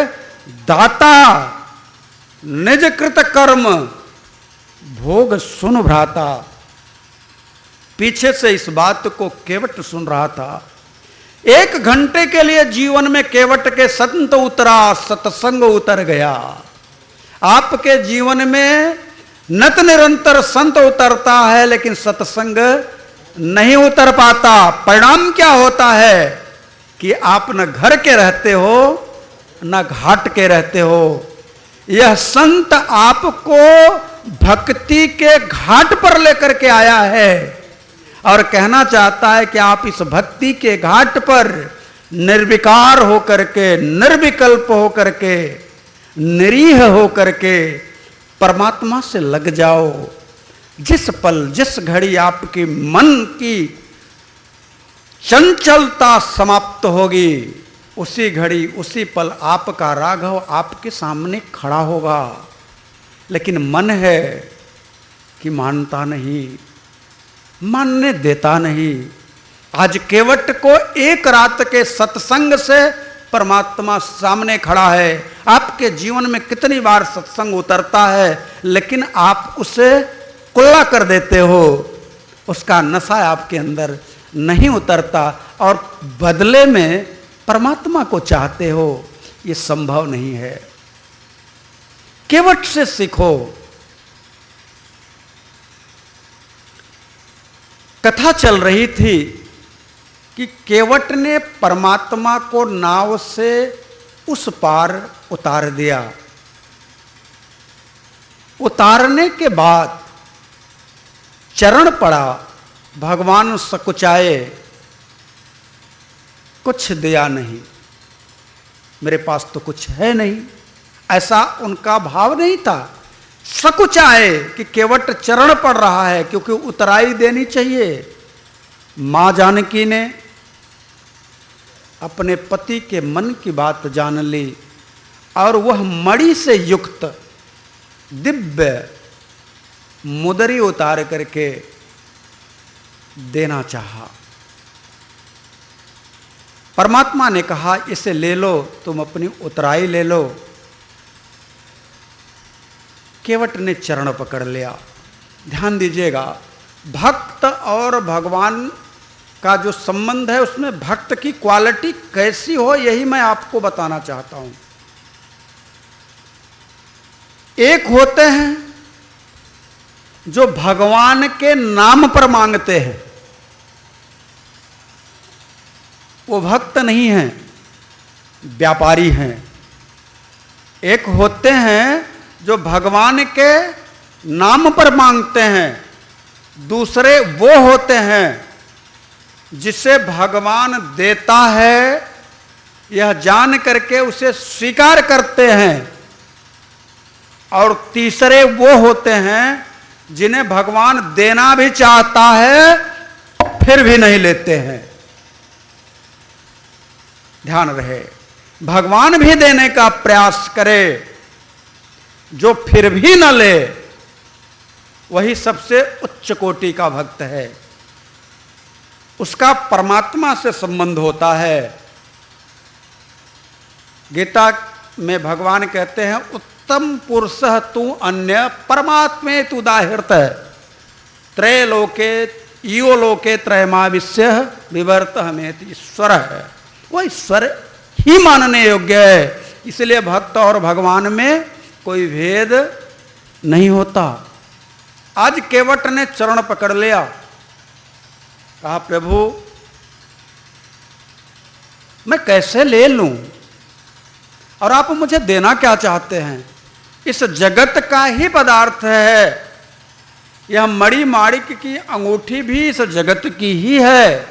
दाता, निज कृत कर्म भोग सुन भ्राता। पीछे से इस बात को केवट सुन रहा था। 1 घंटे के लिए जीवन में केवट के संत उतरा, सत्संग उतर गया। आपके जीवन में नत निरंतर संत उतरता है, लेकिन सत्संग नहीं उतर पाता। परिणाम क्या होता है कि आप न घर के रहते हो न घाट के रहते हो। यह संत आपको भक्ति के घाट पर लेकर के आया है और कहना चाहता है कि आप इस भक्ति के घाट पर निर्विकार होकर के, निर्विकल्प होकर के, निरीह होकर के परमात्मा से लग जाओ। जिस पल जिस घड़ी आपकी मन की चंचलता समाप्त होगी, उसी घड़ी उसी पल आपका राघव आपके सामने खड़ा होगा। लेकिन मन है कि मानता नहीं, मानने देता नहीं। आज केवट को 1 रात के सत्संग से परमात्मा सामने खड़ा है। आपके जीवन में कितनी बार सत्संग उतरता है, लेकिन आप उसे कुल्ला कर देते हो, उसका नशा आपके अंदर नहीं उतरता और बदले में परमात्मा को चाहते हो। यह संभव नहीं है। केवट से सीखो। कथा चल रही थी कि केवट ने परमात्मा को नाव से उस पार उतार दिया। उतारने के बाद चरण पड़ा, भगवान सकुचाए, कुछ दिया नहीं, मेरे पास तो कुछ है नहीं, ऐसा उनका भाव नहीं था। सकुचाए कि केवट चरण पड़ रहा है, क्योंकि उतराई देनी चाहिए। मां जानकी ने अपने पति के मन की बात जान ली और वह मणि से युक्त दिव्य मुदरी उतार करके देना चाहा। परमात्मा ने कहा इसे ले लो, तुम अपनी उतराई ले लो। केवट ने चरण पकड़ लिया। ध्यान दीजिएगा, भक्त और भगवान का जो संबंध है उसमें भक्त की क्वालिटी कैसी हो, यही मैं आपको बताना चाहता हूं। एक होते हैं जो भगवान के नाम पर मांगते हैं, वो भक्त नहीं हैं, व्यापारी हैं। एक होते हैं जो भगवान के नाम पर मांगते हैं, दूसरे वो होते हैं जिसे भगवान देता है यह जान करके उसे स्वीकार करते हैं, और तीसरे वो होते हैं जिन्हें भगवान देना भी चाहता है फिर भी नहीं लेते हैं। ध्यान रहे, भगवान भी देने का प्रयास करे, जो फिर भी न ले वही सबसे उच्च कोटि का भक्त है। उसका परमात्मा से संबंध होता है। गीता में भगवान कहते हैं उत्तम पुरुषः तू अन्य परमात्मे तू दाहिर्त त्रैलोके इयो लोके त्रयमाविश्य विवर्तः मेति ईश्वर है। वो ईश्वर ही मानने योग्य है। इसलिए भक्त और भगवान में कोई भेद नहीं होता। आज केवट ने चरण पकड़ लिया, कहा प्रभु मैं कैसे ले लूं और आप मुझे देना क्या चाहते हैं? इस जगत का ही पदार्थ है। यह मणि माणिक की अंगूठी भी इस जगत की ही है,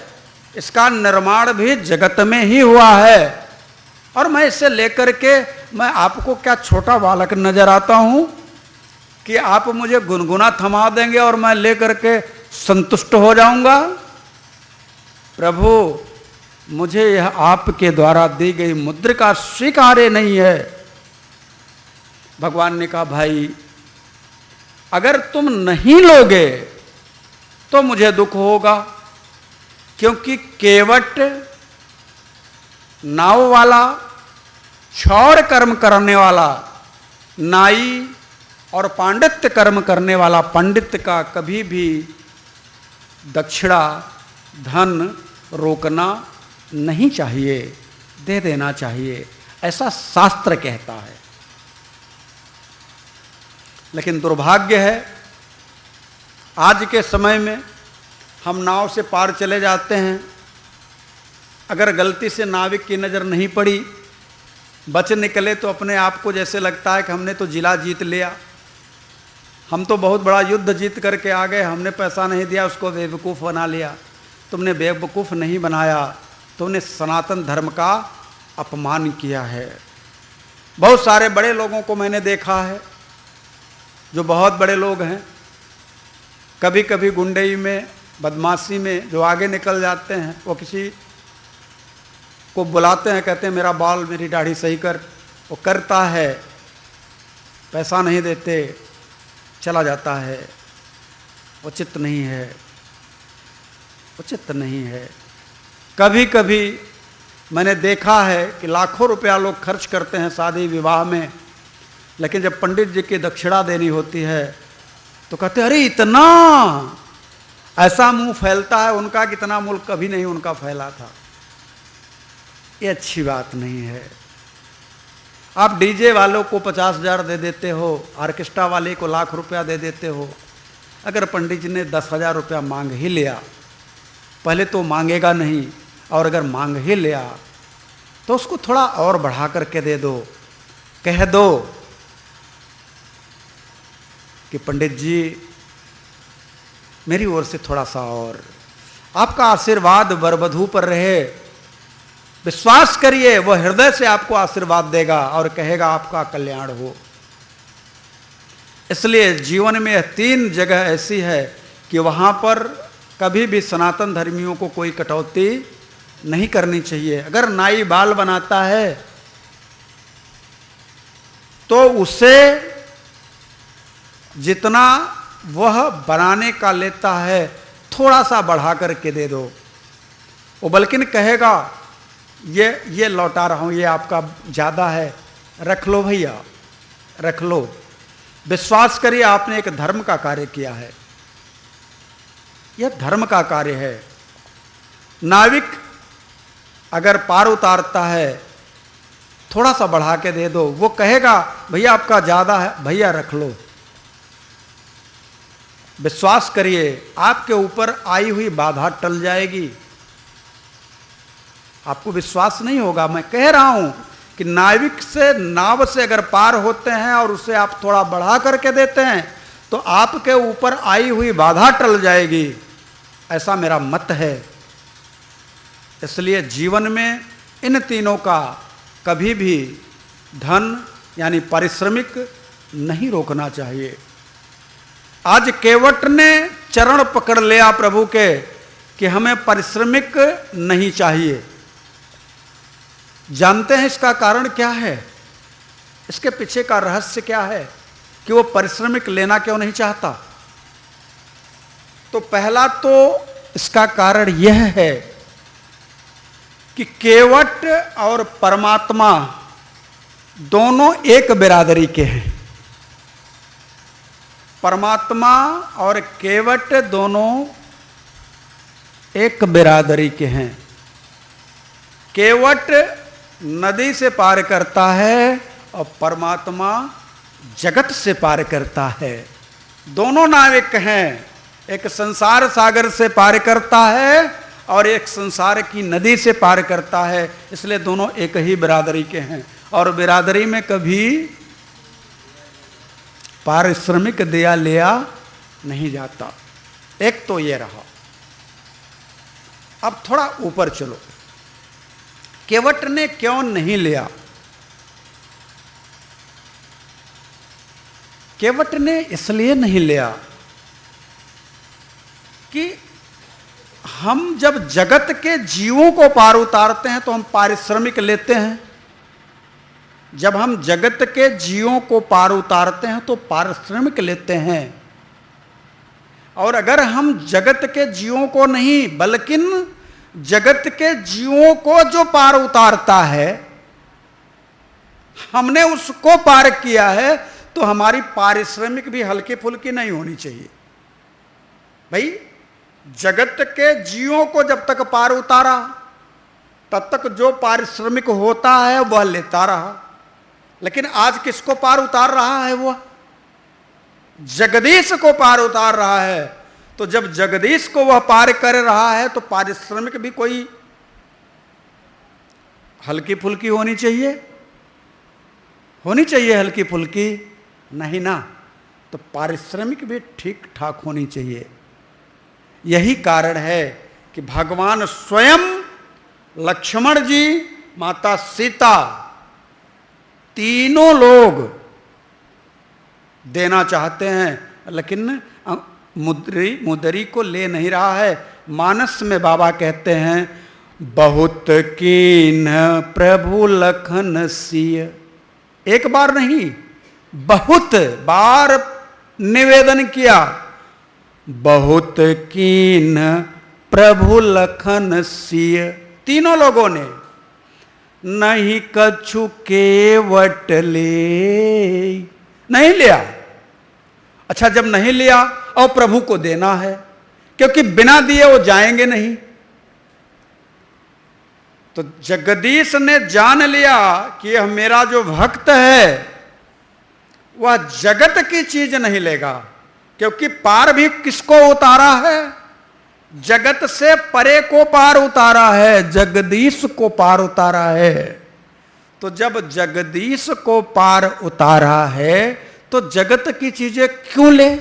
इसका निर्माण भी जगत में ही हुआ है, और मैं इसे लेकर के मैं आपको क्या छोटा बालक नजर आता हूं कि आप मुझे गुनगुना थमा देंगे और मैं लेकर के संतुष्ट हो जाऊंगा? प्रभु मुझे यह आपके द्वारा दी गई मुद्रिका स्वीकार्य नहीं है। भगवान ने कहा भाई अगर तुम नहीं लोगे तो मुझे दुख होगा, क्योंकि केवट नाव वाला, क्षौर कर्म करने वाला नाई और पांडित्य कर्म करने वाला पंडित का कभी भी दक्षिणा धन रोकना नहीं चाहिए, दे देना चाहिए, ऐसा शास्त्र कहता है। लेकिन दुर्भाग्य है आज के समय में हम नाव से पार चले जाते हैं, अगर गलती से नाविक की नज़र नहीं पड़ी, बच निकले तो अपने आप को जैसे लगता है कि हमने तो जिला जीत लिया, हम तो बहुत बड़ा युद्ध जीत करके आ गए, हमने पैसा नहीं दिया उसको बेवकूफ़ बना लिया। तुमने बेवकूफ़ नहीं बनाया, तुमने सनातन धर्म का अपमान किया है। बहुत सारे बड़े लोगों को मैंने देखा है जो बहुत बड़े लोग हैं, कभी कभी गुंडई में बदमाशी में जो आगे निकल जाते हैं, वो किसी को बुलाते हैं, कहते हैं मेरा बाल मेरी दाढ़ी सही कर, वो करता है, पैसा नहीं देते, चला जाता है। उचित नहीं है, उचित नहीं है। कभी कभी मैंने देखा है कि लाखों रुपया लोग खर्च करते हैं शादी विवाह में, लेकिन जब पंडित जी की दक्षिणा देनी होती है तो कहते अरे इतना, ऐसा मुंह फैलता है उनका कि इतना मुल्क कभी नहीं उनका फैला था। ये अच्छी बात नहीं है। आप डीजे वालों को 50,000 दे देते हो, ऑर्केस्ट्रा वाले को लाख रुपया दे देते हो, अगर पंडित जी ने 10,000 रुपया मांग ही लिया, पहले तो मांगेगा नहीं, और अगर मांग ही लिया तो उसको थोड़ा और बढ़ा करके दे दो, कह दो कि पंडित जी मेरी ओर से थोड़ा सा और, आपका आशीर्वाद वरवधू पर रहे, विश्वास करिए वो हृदय से आपको आशीर्वाद देगा और कहेगा आपका कल्याण हो। इसलिए जीवन में 3 जगह ऐसी है कि वहां पर कभी भी सनातन धर्मियों को कोई कटौती नहीं करनी चाहिए। अगर नाई बाल बनाता है तो उसे जितना वह बनाने का लेता है थोड़ा सा बढ़ा करके दे दो। वो बल्कि कहेगा ये लौटा रहा हूं, ये आपका ज़्यादा है, रख लो भैया, रख लो। विश्वास करिए आपने एक धर्म का कार्य किया है, यह धर्म का कार्य है। नाविक अगर पार उतारता है थोड़ा सा बढ़ा के दे दो, वो कहेगा भैया आपका ज़्यादा है, भैया रख लो। विश्वास करिए आपके ऊपर आई हुई बाधा टल जाएगी। आपको विश्वास नहीं होगा, मैं कह रहा हूं कि नाविक से, नाव से अगर पार होते हैं और उसे आप थोड़ा बढ़ा करके देते हैं तो आपके ऊपर आई हुई बाधा टल जाएगी, ऐसा मेरा मत है। इसलिए जीवन में इन तीनों का कभी भी धन यानी पारिश्रमिक नहीं रोकना चाहिए। आज केवट ने चरण पकड़ लिया प्रभु के कि हमें पारिश्रमिक नहीं चाहिए। जानते हैं इसका कारण क्या है, इसके पीछे का रहस्य क्या है कि वो पारिश्रमिक लेना क्यों नहीं चाहता? तो पहला तो इसका कारण यह है कि केवट और परमात्मा दोनों एक बिरादरी के हैं। परमात्मा और केवट दोनों एक बिरादरी के हैं। केवट नदी से पार करता है और परमात्मा जगत से पार करता है। दोनों नाविक हैं, एक संसार सागर से पार करता है और एक संसार की नदी से पार करता है। इसलिए दोनों एक ही बिरादरी के हैं और बिरादरी में कभी पारिश्रमिक दिया लिया नहीं जाता। एक तो ये रहा। अब थोड़ा ऊपर चलो, केवट ने क्यों नहीं लिया? केवट ने इसलिए नहीं लिया कि हम जब जगत के जीवों को पार उतारते हैं तो हम पारिश्रमिक लेते हैं। जब हम जगत के जीवों को पार उतारते हैं तो पारिश्रमिक लेते हैं। और अगर हम जगत के जीवों को नहीं बल्कि जगत के जीवों को जो पार उतारता है, हमने उसको पार किया है, तो हमारी पारिश्रमिक भी हल्की फुल्की नहीं होनी चाहिए। भाई जगत के जीवों को जब तक पार उतारा तब तक जो पारिश्रमिक होता है वह लेता रहा। लेकिन आज किसको पार उतार रहा है? वह जगदीश को पार उतार रहा है। तो जब जगदीश को वह पार कर रहा है तो पारिश्रमिक भी कोई हल्की फुल्की होनी चाहिए हल्की फुल्की नहीं ना, तो पारिश्रमिक भी ठीक ठाक होनी चाहिए। यही कारण है कि भगवान स्वयं, लक्ष्मण जी, माता सीता, तीनों लोग देना चाहते हैं लेकिन मुदरी को ले नहीं रहा है। मानस में बाबा कहते हैं, बहुत कीन प्रभु लखन सिय। एक बार नहीं, बहुत बार निवेदन किया, बहुत कीन प्रभु लखन सिय। तीनों लोगों ने नहीं कछु केवट ले, नहीं लिया। अच्छा, जब नहीं लिया और प्रभु को देना है, क्योंकि बिना दिए वो जाएंगे नहीं। तो जगदीश ने जान लिया कि यह मेरा जो भक्त है वह जगत की चीज नहीं लेगा, क्योंकि पार भी किसको उतारा है? जगत से परे को पार उतारा है, जगदीश को पार उतारा है। तो जब जगदीश को पार उतारा है तो जगत की चीजें क्यों ले?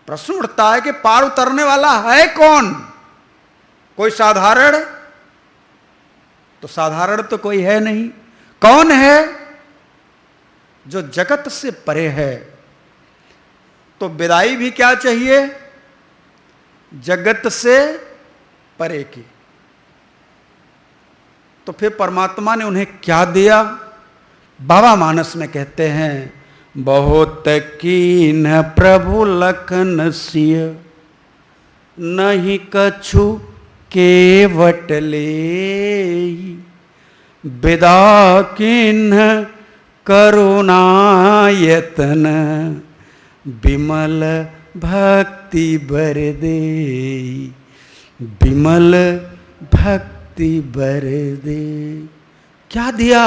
प्रश्न उठता है कि पार उतरने वाला है कौन? कोई साधारण? तो साधारण तो कोई है नहीं। कौन है? जो जगत से परे है। तो विदाई भी क्या चाहिए? जगत से परे की। तो फिर परमात्मा ने उन्हें क्या दिया? बाबा मानस में कहते हैं, बहुत कीन प्रभु लखन सिय, नहीं कछु केवट ले, विदा किन्ह करुणायतन, विमल भक्ति बर दे, विमल भक्ति बर दे। क्या दिया?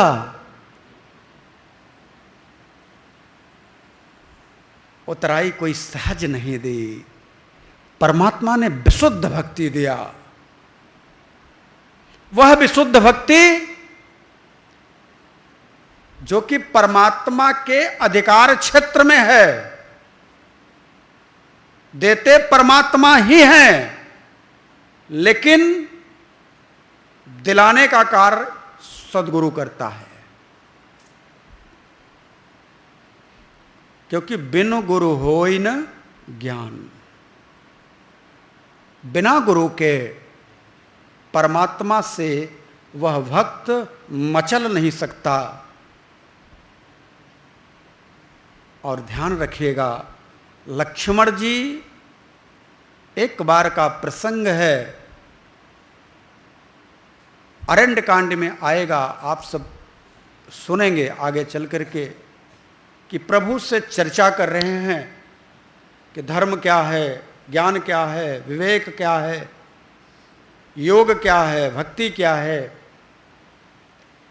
उतराई कोई सहज नहीं दी, परमात्मा ने विशुद्ध भक्ति दिया। वह विशुद्ध भक्ति जो कि परमात्मा के अधिकार क्षेत्र में है। देते परमात्मा ही हैं, लेकिन दिलाने का कार्य सद्गुरु करता है। क्योंकि बिन गुरु होई न ज्ञान। बिना गुरु के परमात्मा से वह भक्त मचल नहीं सकता। और ध्यान रखिएगा, लक्ष्मण जी, एक बार का प्रसंग है, अरण्य कांड में आएगा, आप सब सुनेंगे आगे चल करके, कि प्रभु से चर्चा कर रहे हैं कि धर्म क्या है, ज्ञान क्या है, विवेक क्या है, योग क्या है, भक्ति क्या है।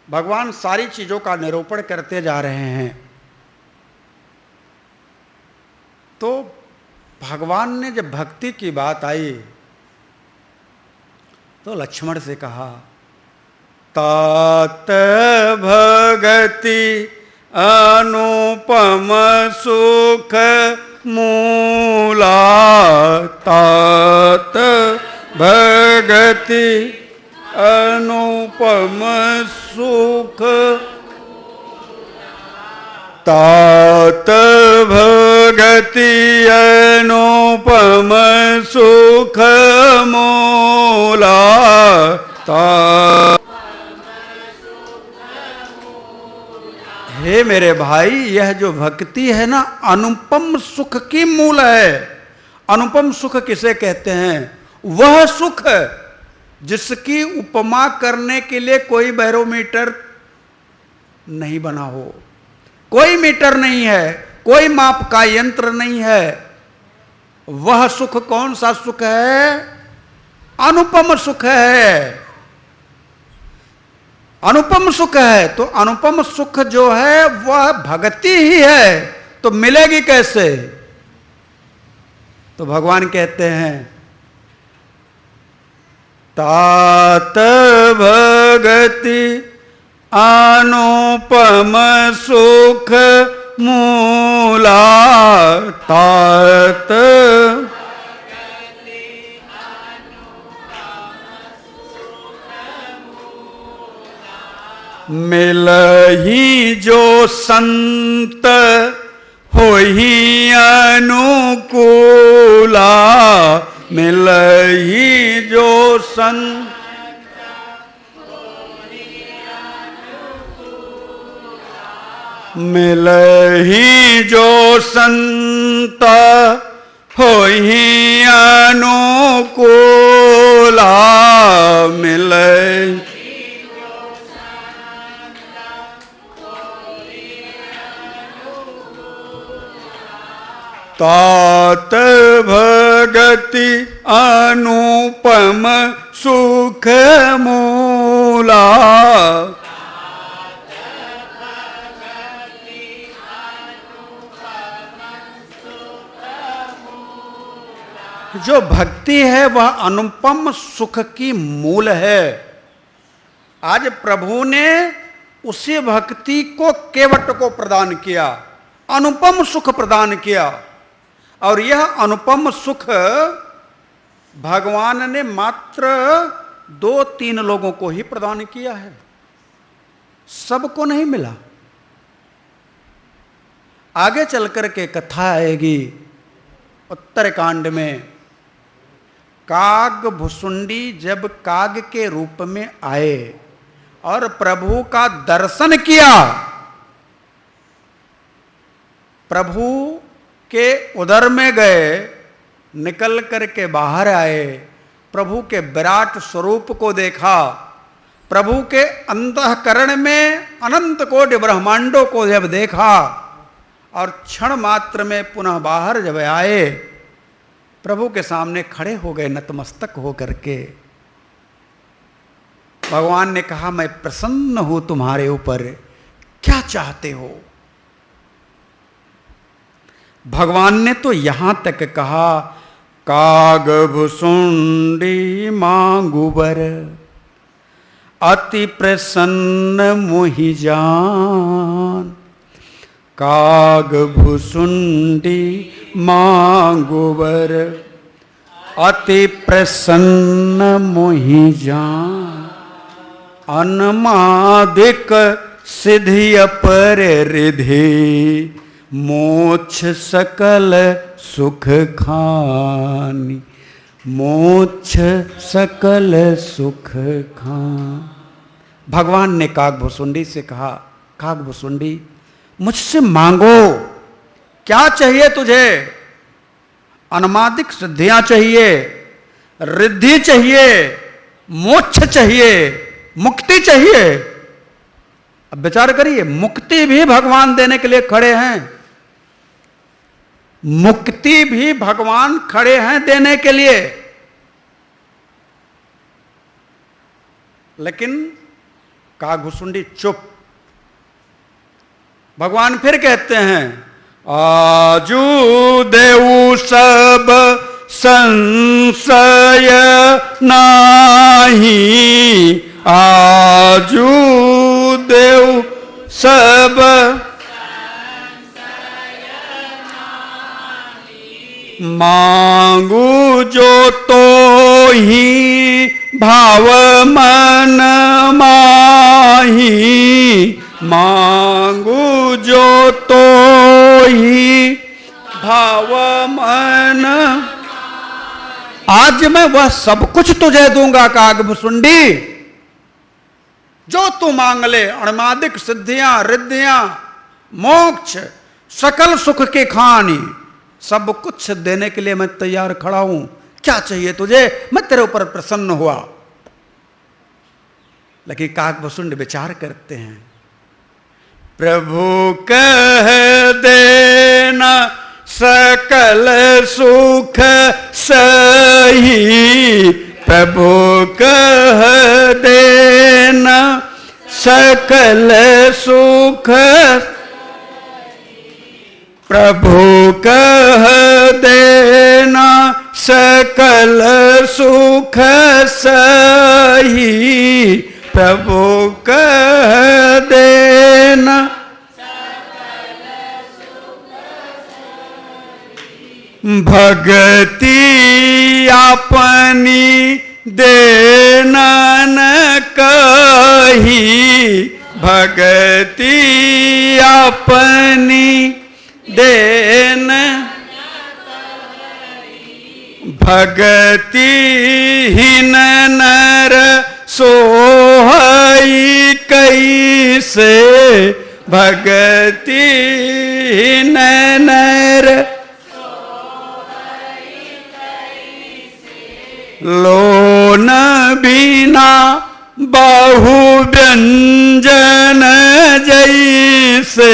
भगवान सारी चीजों का निरूपण करते जा रहे हैं। तो भगवान ने जब भक्ति की बात आई तो लक्ष्मण से कहा, तात भगति अनुपम सुख मूला, तात भगति अनुपम सुख, तात भगति भगति अनुपम सुख मूला हे मेरे भाई, यह जो भक्ति है ना, अनुपम सुख की मूल है। अनुपम सुख किसे कहते हैं? वह सुख जिसकी उपमा करने के लिए कोई बैरोमीटर नहीं बना हो, कोई मीटर नहीं है, कोई माप का यंत्र नहीं है। वह सुख कौन सा सुख है? अनुपम सुख है। अनुपम सुख है। तो अनुपम सुख जो है वह भक्ति ही है। तो मिलेगी कैसे? तो भगवान कहते हैं तात भगति अनुपम सुख मूला तात मिलहि जो संत होहि अनुकूला मिलहि जो संत मिलहि जो संत होहि अनुकूला मिलहि तात भगति अनुपम सुख मूला जो भक्ति है वह अनुपम सुख की मूल है। आज प्रभु ने उसी भक्ति को केवट को प्रदान किया, अनुपम सुख प्रदान किया। और यह अनुपम सुख भगवान ने मात्र 2-3 लोगों को ही प्रदान किया है, सबको नहीं मिला। आगे चलकर के कथा आएगी उत्तरकांड में। काग भुसुंडी जब काग के रूप में आए और प्रभु का दर्शन किया, प्रभु के उदर में गए, निकल करके बाहर आए, प्रभु के विराट स्वरूप को देखा, प्रभु के अंतःकरण में अनंत कोटि ब्रह्मांडों को जब देखा और क्षण मात्र में पुनः बाहर जब आए, प्रभु के सामने खड़े हो गए नतमस्तक हो करके। भगवान ने कहा मैं प्रसन्न हूं तुम्हारे ऊपर, क्या चाहते हो? भगवान ने तो यहां तक कहा काग भुसुंडी मांगुबर अति प्रसन्न मोहि जान। काग भुसुंडी मांगुबर अति प्रसन्न मोहि जान। अन्मादिक सिद्धि अपर रिधि मोक्ष सकल सुख खानी। मोक्ष सकल सुख खान। भगवान ने कागभुसुंडी से कहा कागभुसुंडी मुझसे मांगो, क्या चाहिए तुझे? अनमादिक सिद्धियां चाहिए, रिद्धि चाहिए, मोक्ष चाहिए, मुक्ति चाहिए। अब विचार करिए, मुक्ति भी भगवान देने के लिए खड़े हैं, मुक्ति भी भगवान खड़े हैं देने के लिए। लेकिन कागभुसुंडी चुप। भगवान फिर कहते हैं आजू देऊ सब संशय नाही। आजू देऊ सब मांगू जो तो ही भाव मन माही। मांगू जो तो ही भाव मन, आज मैं वह सब कुछ तुझे दूंगा कागभुसुंडी जो तू मांग ले। अणमादिक सिद्धियां रिद्धियां मोक्ष सकल सुख के खानी, सब कुछ देने के लिए मैं तैयार खड़ा हूं। क्या चाहिए तुझे, मैं तेरे ऊपर प्रसन्न हुआ। लेकिन कागभुसुंड विचार करते हैं, प्रभु कह देना सकल सुख सही, प्रभु कह देना सकल सुख, प्रभु कह देना सकल सुख सही, प्रभु कह देना भक्ति अपनी देना न कही, भक्ति अपनी देन, भक्ति हीन नर सोहई कैसे, भक्ति हीन नर लोन बिना बहु व्यंजन जैसे,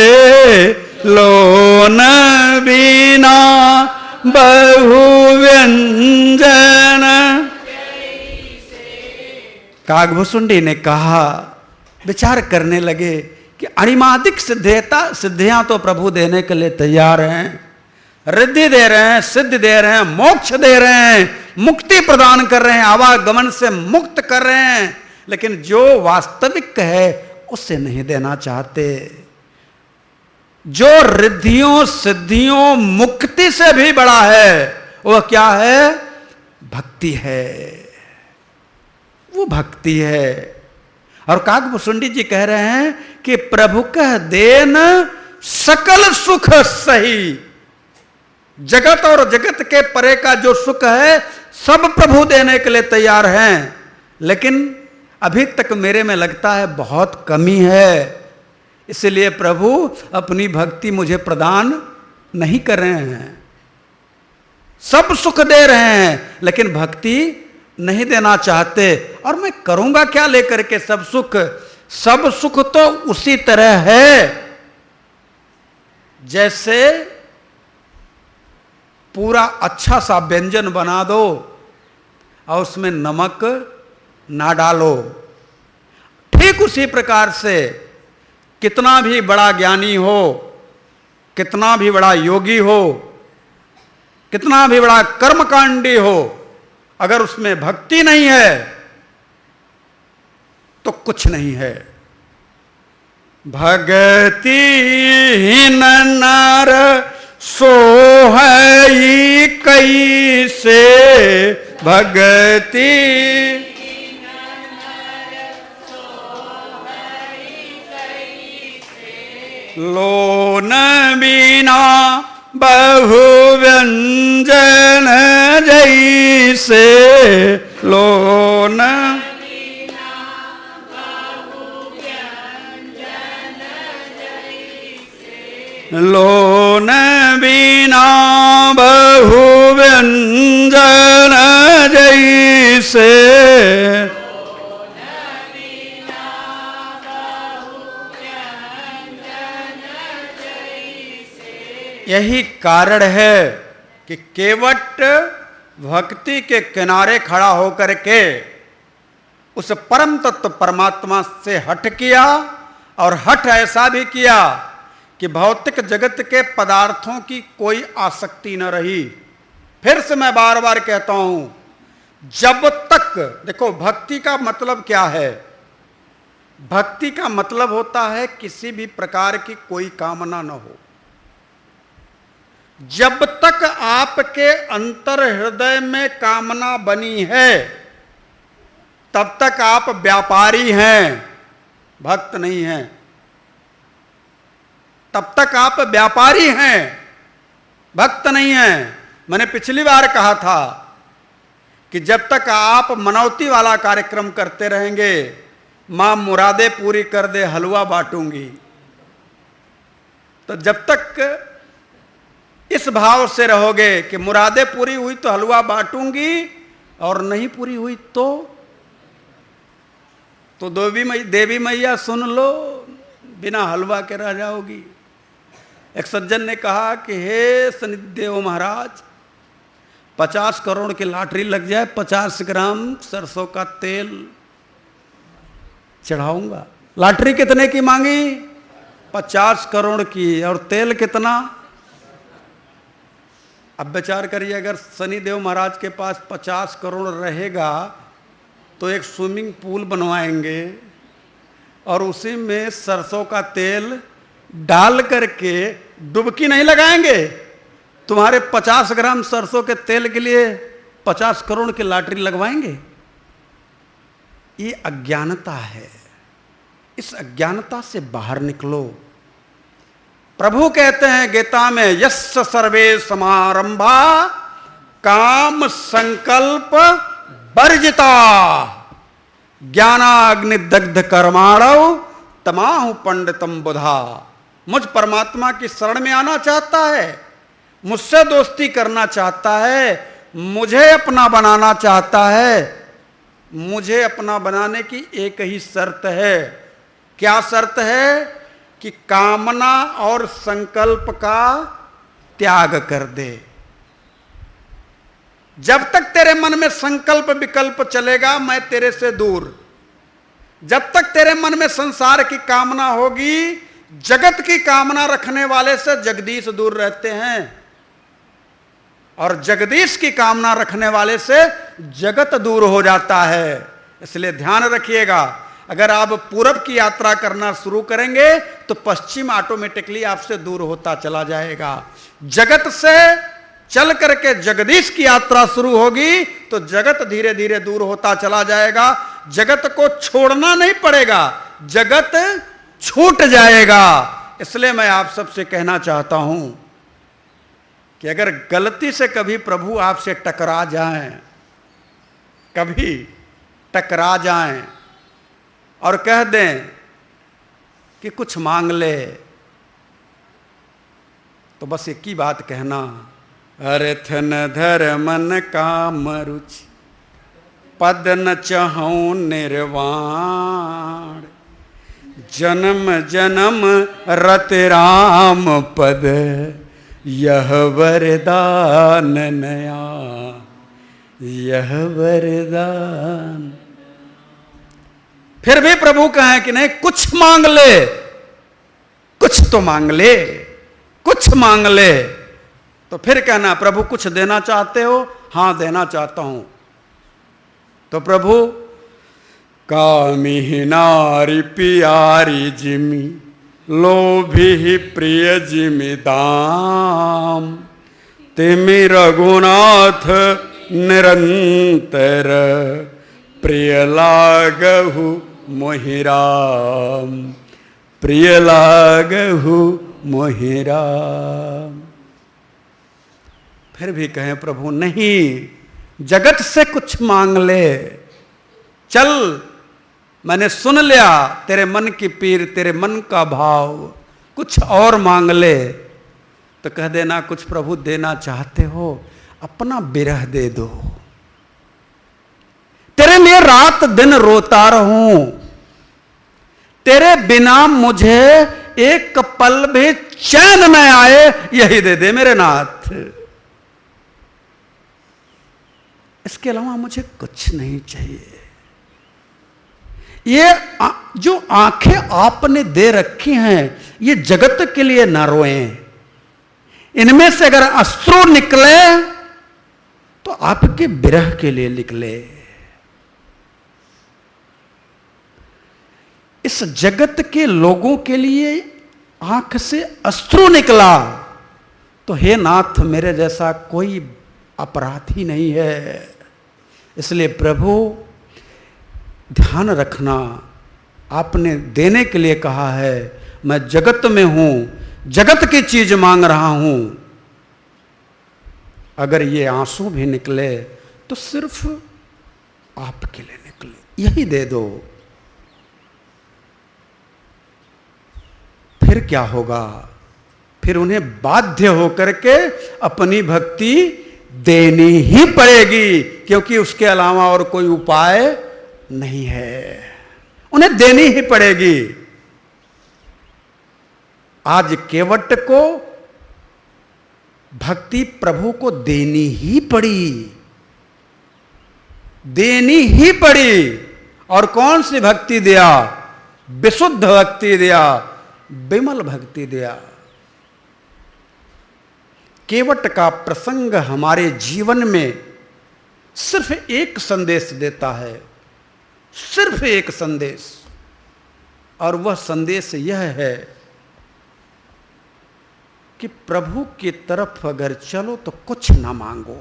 लोन बिना बहु व्यंजन। कागभुसुंडी ने कहा, विचार करने लगे कि अणिमादिक सिद्धियां तो प्रभु देने के लिए तैयार हैं, रिद्धि दे रहे हैं, सिद्धि दे रहे हैं, मोक्ष दे रहे हैं, मुक्ति प्रदान कर रहे हैं, आवागमन से मुक्त कर रहे हैं, लेकिन जो वास्तविक है उससे नहीं देना चाहते। जो रिद्धियों सिद्धियों मुक्ति से भी बड़ा है वह क्या है, भक्ति है, वो भक्ति है। और कागभुसुंडी जी कह रहे हैं कि प्रभु कह देन सकल सुख सही, जगत और जगत के परे का जो सुख है सब प्रभु देने के लिए तैयार हैं, लेकिन अभी तक मेरे में लगता है बहुत कमी है, इसलिए प्रभु अपनी भक्ति मुझे प्रदान नहीं कर रहे हैं। सब सुख दे रहे हैं लेकिन भक्ति नहीं देना चाहते, और मैं करूंगा क्या लेकर के सब सुख। सब सुख तो उसी तरह है जैसे पूरा अच्छा सा व्यंजन बना दो और उसमें नमक ना डालो, ठीक उसी प्रकार से कितना भी बड़ा ज्ञानी हो, कितना भी बड़ा योगी हो, कितना भी बड़ा कर्मकांडी हो, अगर उसमें भक्ति नहीं है तो कुछ नहीं है। भक्ति हीन नर सोहई कैसे, भक्ति लोन बिना बहु व्यंजन जैसे, लोन लोन बिना बहु व्यंजन जैसे, यही कारण है कि केवट भक्ति के किनारे खड़ा होकर के उस परम तत्व परमात्मा से हट किया, और हट ऐसा भी किया कि भौतिक जगत के पदार्थों की कोई आसक्ति न रही। फिर से मैं बार बार कहता हूं, जब तक, देखो भक्ति का मतलब क्या है, भक्ति का मतलब होता है किसी भी प्रकार की कोई कामना न हो। जब तक आपके अंतर हृदय में कामना बनी है तब तक आप व्यापारी हैं, भक्त नहीं हैं। तब तक आप व्यापारी हैं, भक्त नहीं है। मैंने पिछली बार कहा था कि जब तक आप मनौती वाला कार्यक्रम करते रहेंगे, मां मुरादे पूरी कर दे हलवा बांटूंगी, तो जब तक इस भाव से रहोगे कि मुरादे पूरी हुई तो हलवा बांटूंगी और नहीं पूरी हुई तो देवी मैया सुन लो, बिना हलवा के रह जाओगी। एक सज्जन ने कहा कि हे शनिदेव महाराज, 50 करोड़ की लॉटरी लग जाए, 50 ग्राम सरसों का तेल चढ़ाऊंगा। लॉटरी कितने की मांगी? 50 करोड़ की। और तेल कितना? अब विचार करिए, अगर शनिदेव महाराज के पास 50 करोड़ रहेगा तो एक स्विमिंग पूल बनवाएंगे और उसी में सरसों का तेल डाल करके डुबकी नहीं लगाएंगे। तुम्हारे 50 ग्राम सरसों के तेल के लिए 50 करोड़ की लॉटरी लगवाएंगे। ये अज्ञानता है। इस अज्ञानता से बाहर निकलो। प्रभु कहते हैं गीता में, यस्य सर्वे समारंभा काम संकल्प वर्जिता ज्ञानाग्नि दग्ध कर्माणौ तमाहु पंडितम बुधा। मुझ परमात्मा की शरण में आना चाहता है, मुझसे दोस्ती करना चाहता है, मुझे अपना बनाना चाहता है। मुझे अपना बनाने की एक ही शर्त है। क्या शर्त है? कि कामना और संकल्प का त्याग कर दे। जब तक तेरे मन में संकल्प विकल्प चलेगा, मैं तेरे से दूर। जब तक तेरे मन में संसार की कामना होगी, जगत की कामना रखने वाले से जगदीश दूर रहते हैं और जगदीश की कामना रखने वाले से जगत दूर हो जाता है। इसलिए ध्यान रखिएगा, अगर आप पूरब की यात्रा करना शुरू करेंगे तो पश्चिम ऑटोमेटिकली आपसे दूर होता चला जाएगा। जगत से चल करके जगदीश की यात्रा शुरू होगी तो जगत धीरे धीरे दूर होता चला जाएगा। जगत को छोड़ना नहीं पड़ेगा, जगत छूट जाएगा। इसलिए मैं आप सबसे कहना चाहता हूं कि अगर गलती से कभी प्रभु आपसे टकरा जाएं, कभी टकरा जाएं और कह दें कि कुछ मांग ले, तो बस एक ही बात कहना, अरे थन धर मन काम रुचि पद न चहूं निर्वाण जन्म जन्म रत राम पद यह वरदान नया, यह वरदान। फिर भी प्रभु कहें कि नहीं, कुछ मांग ले, कुछ तो मांग ले, कुछ मांग ले। तो फिर कहना, प्रभु कुछ देना चाहते हो? हां देना चाहता हूं। तो प्रभु, कामी नारी प्यारी जिमी लोभी प्रिय जिमी दाम तिमि रघुनाथ निरंतर प्रिय लागहु मोहिराम, प्रिय लागहु मोहिराम। फिर भी कहें प्रभु नहीं, जगत से कुछ मांग ले, चल मैंने सुन लिया तेरे मन की पीर, तेरे मन का भाव, कुछ और मांग ले। तो कह देना, कुछ प्रभु देना चाहते हो? अपना विरह दे दो, तेरे लिए रात दिन रोता रहूं, तेरे बिना मुझे एक पल भी चैन न आए, यही दे दे मेरे नाथ। इसके अलावा मुझे कुछ नहीं चाहिए। ये जो आंखें आपने दे रखी हैं, ये जगत के लिए ना रोएं। इनमें से अगर अश्रु निकले तो आपके विरह के लिए निकले। इस जगत के लोगों के लिए आंख से अश्रु निकला तो हे नाथ, मेरे जैसा कोई अपराधी नहीं है। इसलिए प्रभु ध्यान रखना, आपने देने के लिए कहा है, मैं जगत में हूं, जगत की चीज मांग रहा हूं। अगर ये आंसू भी निकले तो सिर्फ आपके लिए निकले, यही दे दो। फिर क्या होगा? फिर उन्हें बाध्य होकर के अपनी भक्ति देनी ही पड़ेगी, क्योंकि उसके अलावा और कोई उपाय नहीं है, उन्हें देनी ही पड़ेगी। आज केवट को भक्ति प्रभु को देनी ही पड़ी, देनी ही पड़ी। और कौन सी भक्ति दिया? विशुद्ध भक्ति दिया, विमल भक्ति दिया। केवट का प्रसंग हमारे जीवन में सिर्फ एक संदेश देता है, सिर्फ एक संदेश, और वह संदेश यह है कि प्रभु की तरफ अगर चलो तो कुछ ना मांगो,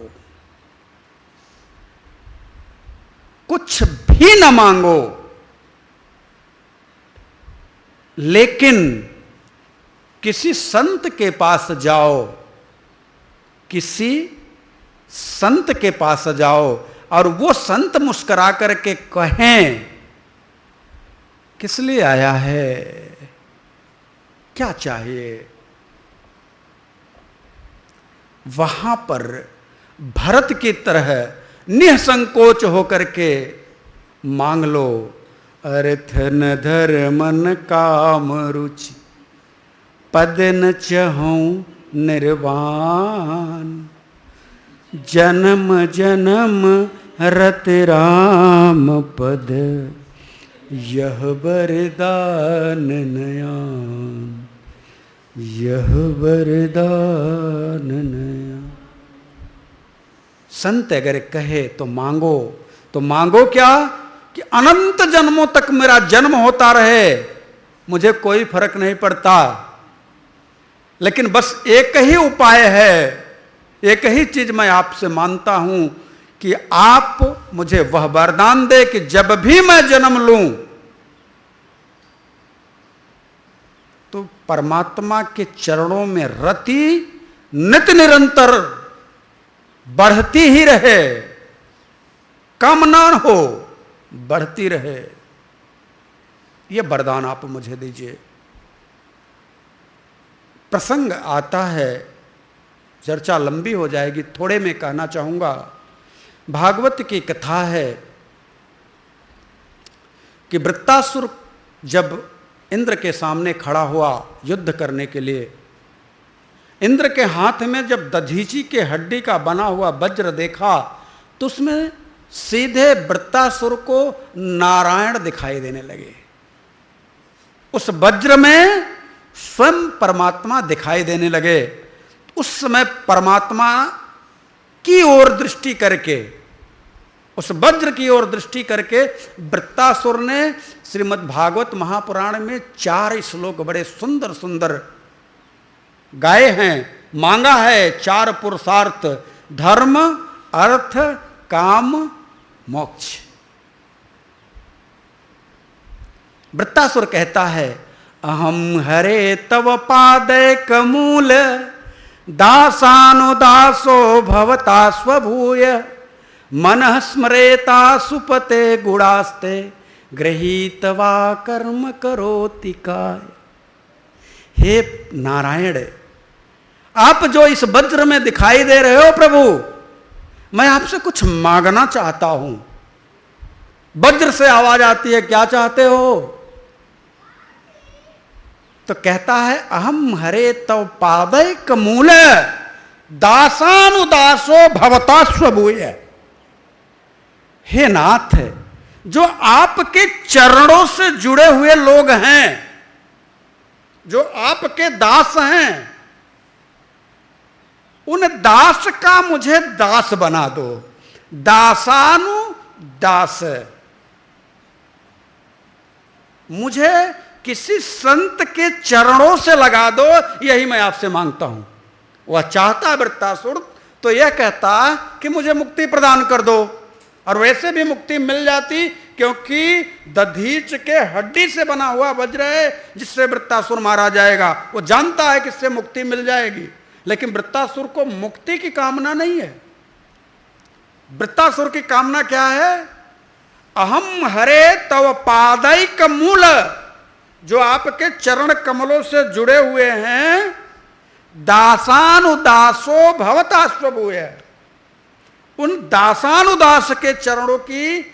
कुछ भी ना मांगो, लेकिन किसी संत के पास जाओ, किसी संत के पास जाओ और वो संत मुस्कुरा करके कहें किस लिए आया है, क्या चाहिए, वहां पर भरत की तरह निसंकोच होकर के मांग लो। अर्थ न धर्मन काम रुचि, पद न चहूं निर्वाण, जन्म जन्म रत राम पद, यह वरदान नयान, यह वरदान नया। संत अगर कहे तो मांगो, तो मांगो क्या कि अनंत जन्मों तक मेरा जन्म होता रहे, मुझे कोई फर्क नहीं पड़ता, लेकिन बस एक ही उपाय है, एक ही चीज मैं आपसे मानता हूं कि आप मुझे वह वरदान दे कि जब भी मैं जन्म लूं तो परमात्मा के चरणों में रति नित निरंतर बढ़ती ही रहे, कम ना हो, बढ़ती रहे। यह वरदान आप मुझे दीजिए। प्रसंग आता है, चर्चा लंबी हो जाएगी, थोड़े में कहना चाहूंगा। भागवत की कथा है कि वृत्तासुर जब इंद्र के सामने खड़ा हुआ युद्ध करने के लिए, इंद्र के हाथ में जब दधीची के हड्डी का बना हुआ वज्र देखा तो उसमें सीधे वृत्तासुर को नारायण दिखाई देने लगे। उस वज्र में स्वयं परमात्मा दिखाई देने लगे। उस समय परमात्मा की ओर दृष्टि करके, उस वज्र की ओर दृष्टि करके वृत्तासुर ने श्रीमद् भागवत महापुराण में 4 श्लोक बड़े सुंदर सुंदर गाए हैं, मांगा है। 4 पुरुषार्थ, धर्म अर्थ काम मोक्ष। वृत्तासुर कहता है, अहम हरे तव पादय कमूल, दासानुदासो भवता स्वभूय, मनः स्मरेता सुपते गुणास्ते, गृहीतवा कर्म करोति काय। हे नारायण, आप जो इस वज्र में दिखाई दे रहे हो प्रभु, मैं आपसे कुछ मांगना चाहता हूं। वज्र से आवाज आती है, क्या चाहते हो? तो कहता है, अहम हरे तव पादय कमूल, दासानुदासो भवता स्वभूय। हे नाथ, जो आपके चरणों से जुड़े हुए लोग हैं, जो आपके दास हैं, उन दास का मुझे दास बना दो। दासानु दास, मुझे किसी संत के चरणों से लगा दो, यही मैं आपसे मांगता हूं। वह चाहता वृत्तासुर तो यह कहता कि मुझे मुक्ति प्रदान कर दो, और वैसे भी मुक्ति मिल जाती, क्योंकि दधीच के हड्डी से बना हुआ वज्र है जिससे वृत्तासुर मारा जाएगा। वो जानता है कि इससे मुक्ति मिल जाएगी, लेकिन वृत्तासुर को मुक्ति की कामना नहीं है। वृत्तासुर की कामना क्या है? अहम हरे तव पादैक मूल, जो आपके चरण कमलों से जुड़े हुए हैं, दासानुदासो भवता स्वभूय, उन दासानुदास के चरणों की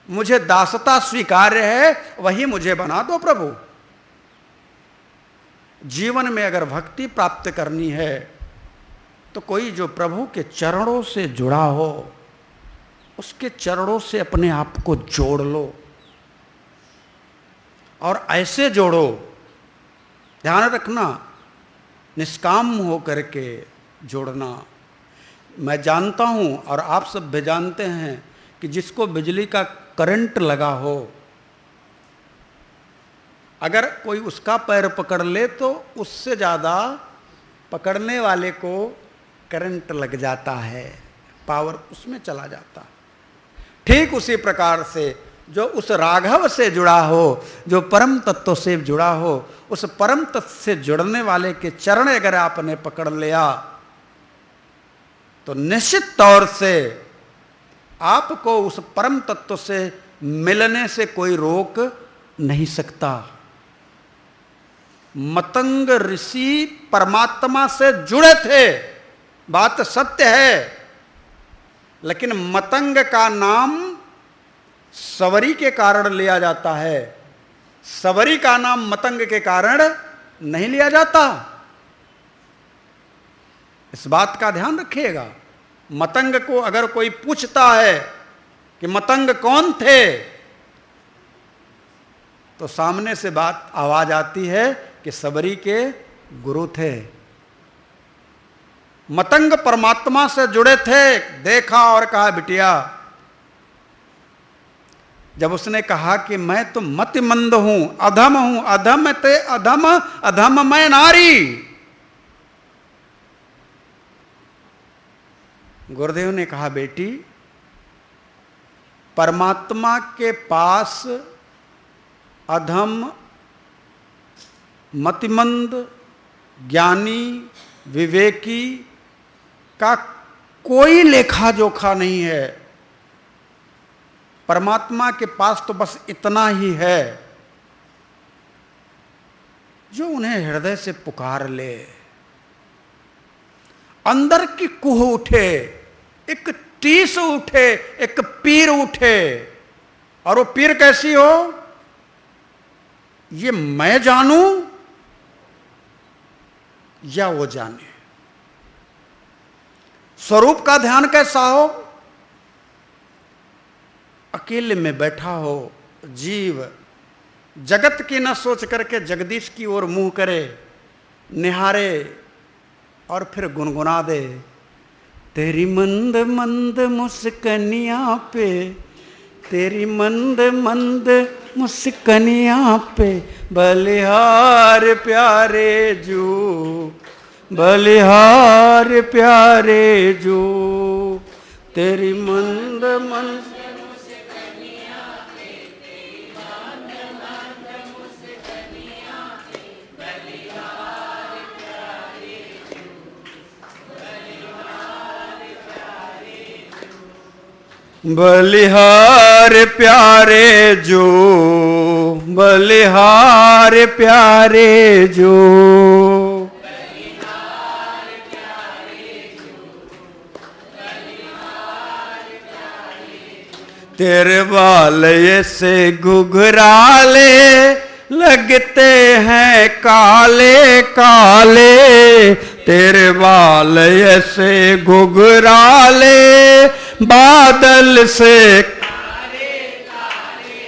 मुझे दासता स्वीकार्य है, वही मुझे बना दो प्रभु। जीवन में अगर भक्ति प्राप्त करनी है तो कोई जो प्रभु के चरणों से जुड़ा हो, उसके चरणों से अपने आप को जोड़ लो, और ऐसे जोड़ो, ध्यान रखना, निष्काम हो करके जोड़ना। मैं जानता हूं और आप सब भी जानते हैं कि जिसको बिजली का करंट लगा हो, अगर कोई उसका पैर पकड़ ले तो उससे ज़्यादा पकड़ने वाले को करंट लग जाता है, पावर उसमें चला जाता। ठीक उसी प्रकार से जो उस राघव से जुड़ा हो, जो परम तत्व से जुड़ा हो, उस परम तत्व से जुड़ने वाले के चरण अगर आपने पकड़ लिया तो निश्चित तौर से आपको उस परम तत्व से मिलने से कोई रोक नहीं सकता। मतंग ऋषि परमात्मा से जुड़े थे, बात सत्य है, लेकिन मतंग का नाम सवरी के कारण लिया जाता है, सवरी का नाम मतंग के कारण नहीं लिया जाता। इस बात का ध्यान रखिएगा। मतंग को अगर कोई पूछता है कि मतंग कौन थे, तो सामने से बात आवाज आती है कि सबरी के गुरु थे। मतंग परमात्मा से जुड़े थे, देखा और कहा बिटिया, जब उसने कहा कि मैं तो मतिमंद हूं, अधम ते अधम, अधम मैं नारी, गुरुदेव ने कहा बेटी, परमात्मा के पास अधम, मतिमंद, ज्ञानी, विवेकी का कोई लेखा जोखा नहीं है। परमात्मा के पास तो बस इतना ही है जो उन्हें हृदय से पुकार ले, अंदर की कुह उठे, एक टीस उठे, एक पीर उठे। और वो पीर कैसी हो? ये मैं जानूं या वो जाने। स्वरूप का ध्यान कैसा हो? अकेले में बैठा हो जीव, जगत की न सोच करके जगदीश की ओर मुंह करे, निहारे और फिर गुनगुना दे, तेरी मंद मंद मुस्कनिया पे, तेरी मंद मंद मुस्कनिया पे, बलिहार प्यारे जो, बलिहार प्यारे जो, तेरी मंद मंद बलिहार प्यारे जो, बलिहार प्यारे जो, बलिहार प्यारे जो, बलिहार प्यारे जो, तेरे बाल ऐसे घुघराले लगते हैं काले काले, तेरे बाल ऐसे घुघराले बादल से काले काले,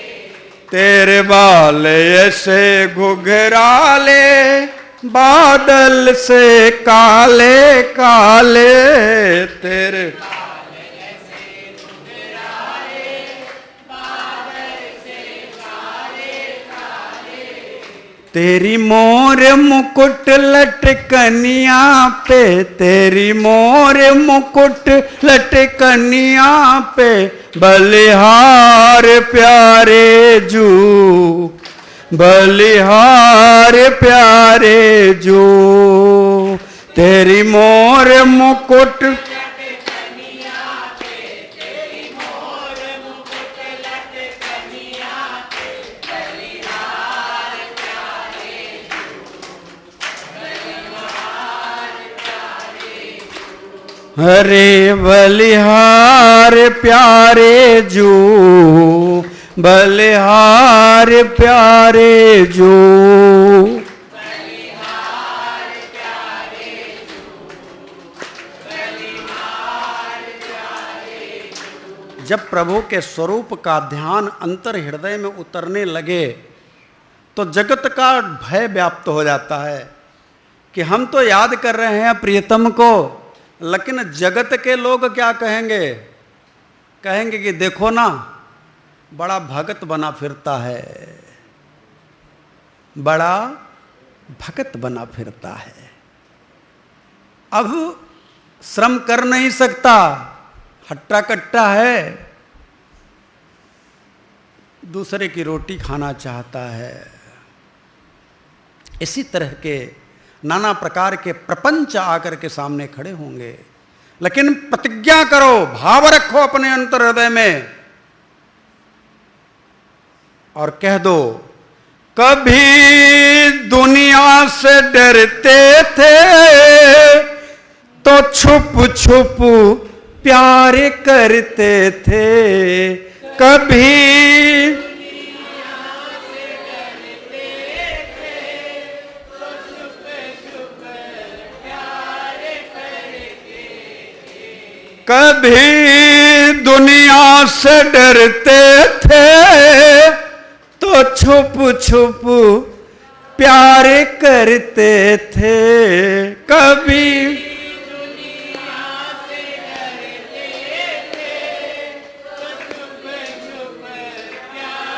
तेरे बाल ऐसे घुघराले बादल से काले काले, तेरे बाल ऐसे घुघराले बादल से काले काले, तेरी मोर मुकुट लटकनिया पे, तेरी मोर मुकुट लटकनिया पे, बलिहार प्यारे जू, बलिहार प्यारे जो, तेरी मोर मुकुट हरे बलिहार प्यारे जो, बलिहार प्यारे जो, बलिहार प्यारे जो, बलिहार प्यारे जो। जब प्रभु के स्वरूप का ध्यान अंतर हृदय में उतरने लगे तो जगत का भय व्याप्त हो जाता है कि हम तो याद कर रहे हैं प्रियतम को, लेकिन जगत के लोग क्या कहेंगे? कहेंगे कि देखो ना, बड़ा भगत बना फिरता है, बड़ा भगत बना फिरता है। अब श्रम कर नहीं सकता, हट्टा कट्टा है, दूसरे की रोटी खाना चाहता है। इसी तरह के नाना प्रकार के प्रपंच आकर के सामने खड़े होंगे। लेकिन प्रतिज्ञा करो, भाव रखो अपने अंतर हृदय में और कह दो, कभी दुनिया से डरते थे तो छुप छुप प्यार करते थे। कभी कभी दुनिया से डरते थे तो छुप छुप प्यार करते थे। कभी दुनिया से डरते थे तो छुप छुप प्यार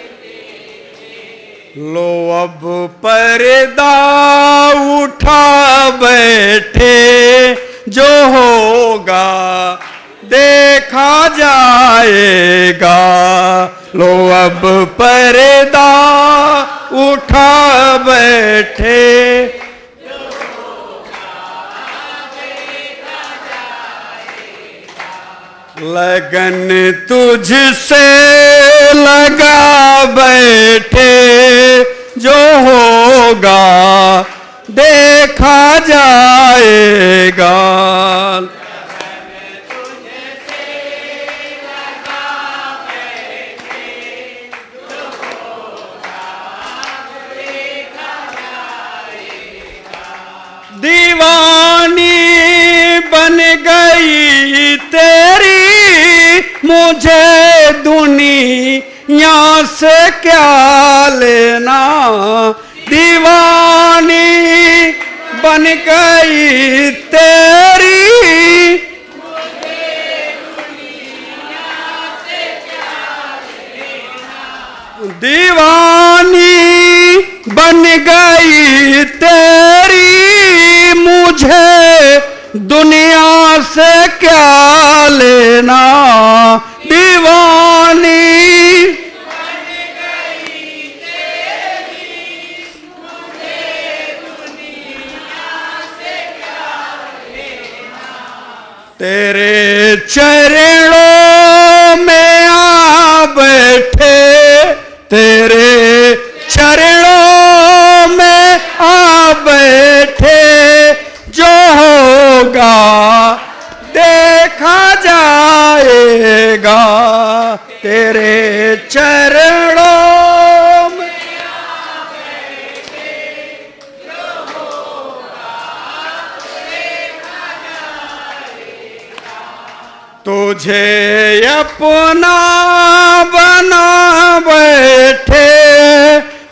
करते थे। लो अब पर्दा उठा बैठे, जो होगा देखा जाएगा। लो अब पर्दा उठा बैठे, जो होगा देखा जाएगा। लगन तुझसे लगा बैठे, जो होगा देखा जाएगा। दीवानी बन गई तेरी, मुझे दुनिया से क्या लेना। दीवानी बन गई तेरी, मुझे दुनिया से क्या लेना। दीवानी बन गई तेरी, मुझे दुनिया से क्या लेना। दीवानी तेरे चरणों में आ बैठे, तेरे चरणों में आ बैठे, जो होगा देखा जाएगा। तेरे चरणों में आ बैठे, जो होगा देखा जाएगा। तुझे अपना बना बैठे,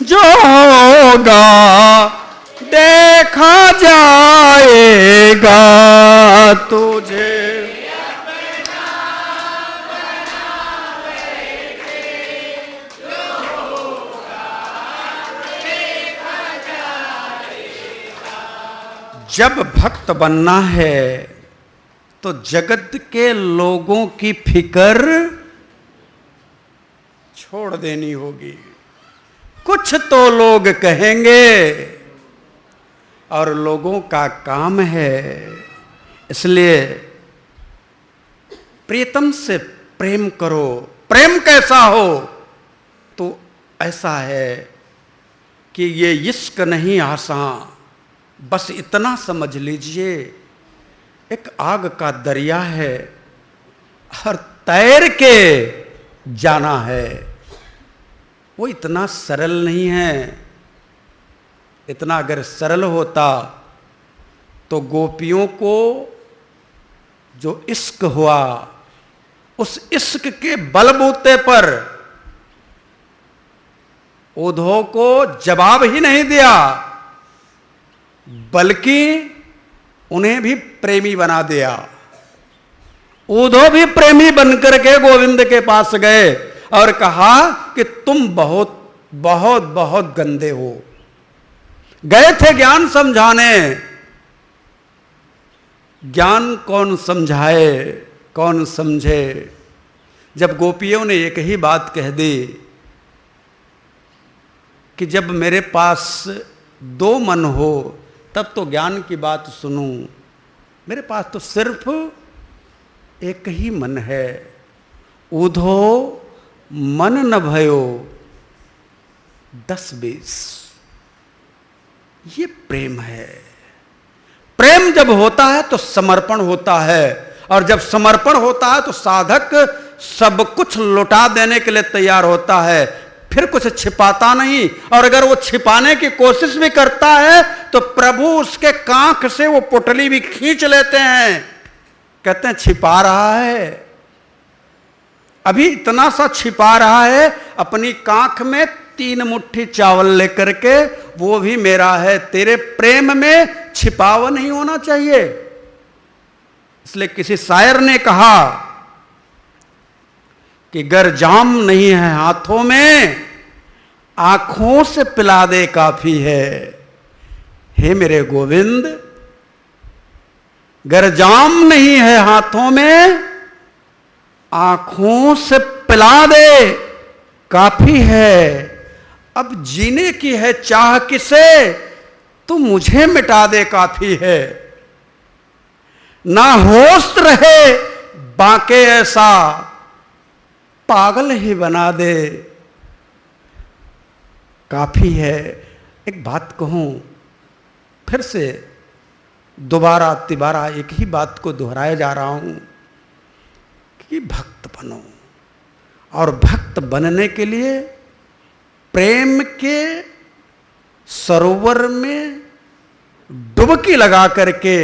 जो होगा देखा जाएगा। तुझे अपना बना बैठे, जो होगा देखा जाएगा। जब भक्त बनना है तो जगत के लोगों की फिकर छोड़ देनी होगी। कुछ तो लोग कहेंगे, और लोगों का काम है। इसलिए प्रियतम से प्रेम करो। प्रेम कैसा हो? तो ऐसा है कि ये इश्क नहीं आसान, बस इतना समझ लीजिए एक आग का दरिया है और तैर के जाना है। वो इतना सरल नहीं है। इतना अगर सरल होता तो गोपियों को जो इश्क हुआ, उस इश्क के बलबूते पर उद्धव को जवाब ही नहीं दिया, बल्कि उन्हें भी प्रेमी बना दिया। उद्धव भी प्रेमी बनकर के गोविंद के पास गए और कहा कि तुम बहुत बहुत बहुत गंदे हो। गए थे ज्ञान समझाने। ज्ञान कौन समझाए, कौन समझे? जब गोपियों ने एक ही बात कह दी कि जब मेरे पास दो मन हो तब तो ज्ञान की बात सुनूं, मेरे पास तो सिर्फ एक ही मन है। उधो मन न भयो 10-20। ये प्रेम है। प्रेम जब होता है तो समर्पण होता है, और जब समर्पण होता है तो साधक सब कुछ लुटा देने के लिए तैयार होता है, फिर कुछ छिपाता नहीं। और अगर वो छिपाने की कोशिश भी करता है तो प्रभु उसके कांख से वो पुतली भी खींच लेते हैं। कहते हैं छिपा रहा है, अभी इतना सा छिपा रहा है, अपनी कांख में 3 मुट्ठी चावल लेकर के, वो भी मेरा है। तेरे प्रेम में छिपावा नहीं होना चाहिए। इसलिए किसी शायर ने कहा कि गर जाम नहीं है हाथों में, आंखों से पिला दे काफी है। हे मेरे गोविंद, गर जाम नहीं है हाथों में, आंखों से पिला दे काफी है। अब जीने की है चाह किसे, तू मुझे मिटा दे काफी है। ना होश रहे बाके ऐसा, पागल ही बना दे काफी है। एक बात कहूं, फिर से दोबारा तिबारा एक ही बात को दोहराया जा रहा हूं कि भक्त बनो, और भक्त बनने के लिए प्रेम के सरोवर में डुबकी लगा करके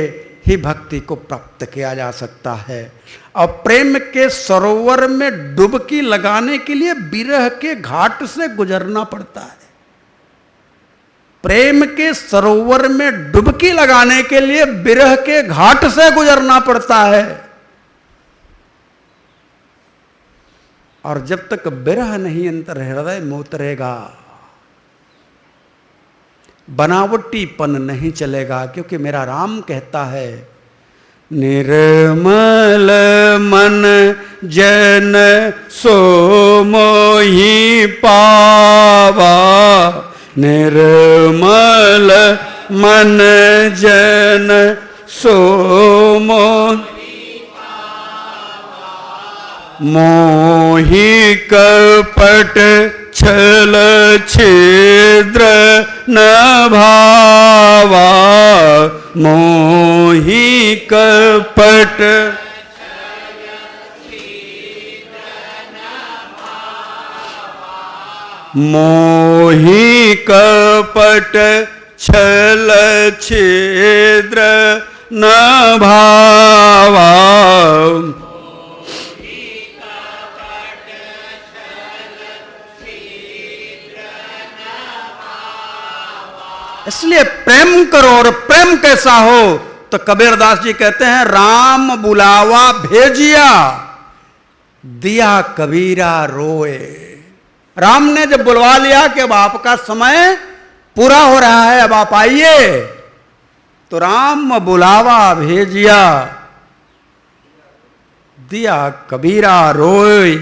ही भक्ति को प्राप्त किया जा सकता है। और प्रेम के सरोवर में डुबकी लगाने के लिए विरह के घाट से गुजरना पड़ता है। प्रेम के सरोवर में डुबकी लगाने के लिए विरह के घाट से गुजरना पड़ता है। और जब तक विरह नहीं अंतर हृदय में उतरेगा, बनावटीपन नहीं चलेगा। क्योंकि मेरा राम कहता है, निर्मल मन जन सो मोहि पावा, निर्मल मन जन सो मोहि कपट छल छिद्र न भावा, मोहि कपट मोहि कपट छल छिद्र न भावा। इसलिए प्रेम करो। और प्रेम कैसा हो? तो कबीरदास जी कहते हैं, राम बुलावा भेजिया, दिया कबीरा रोए। राम ने जब बुलवा लिया कि अब आपका समय पूरा हो रहा है, अब आप आइए, तो राम बुलावा भेजिया, दिया कबीरा रोए।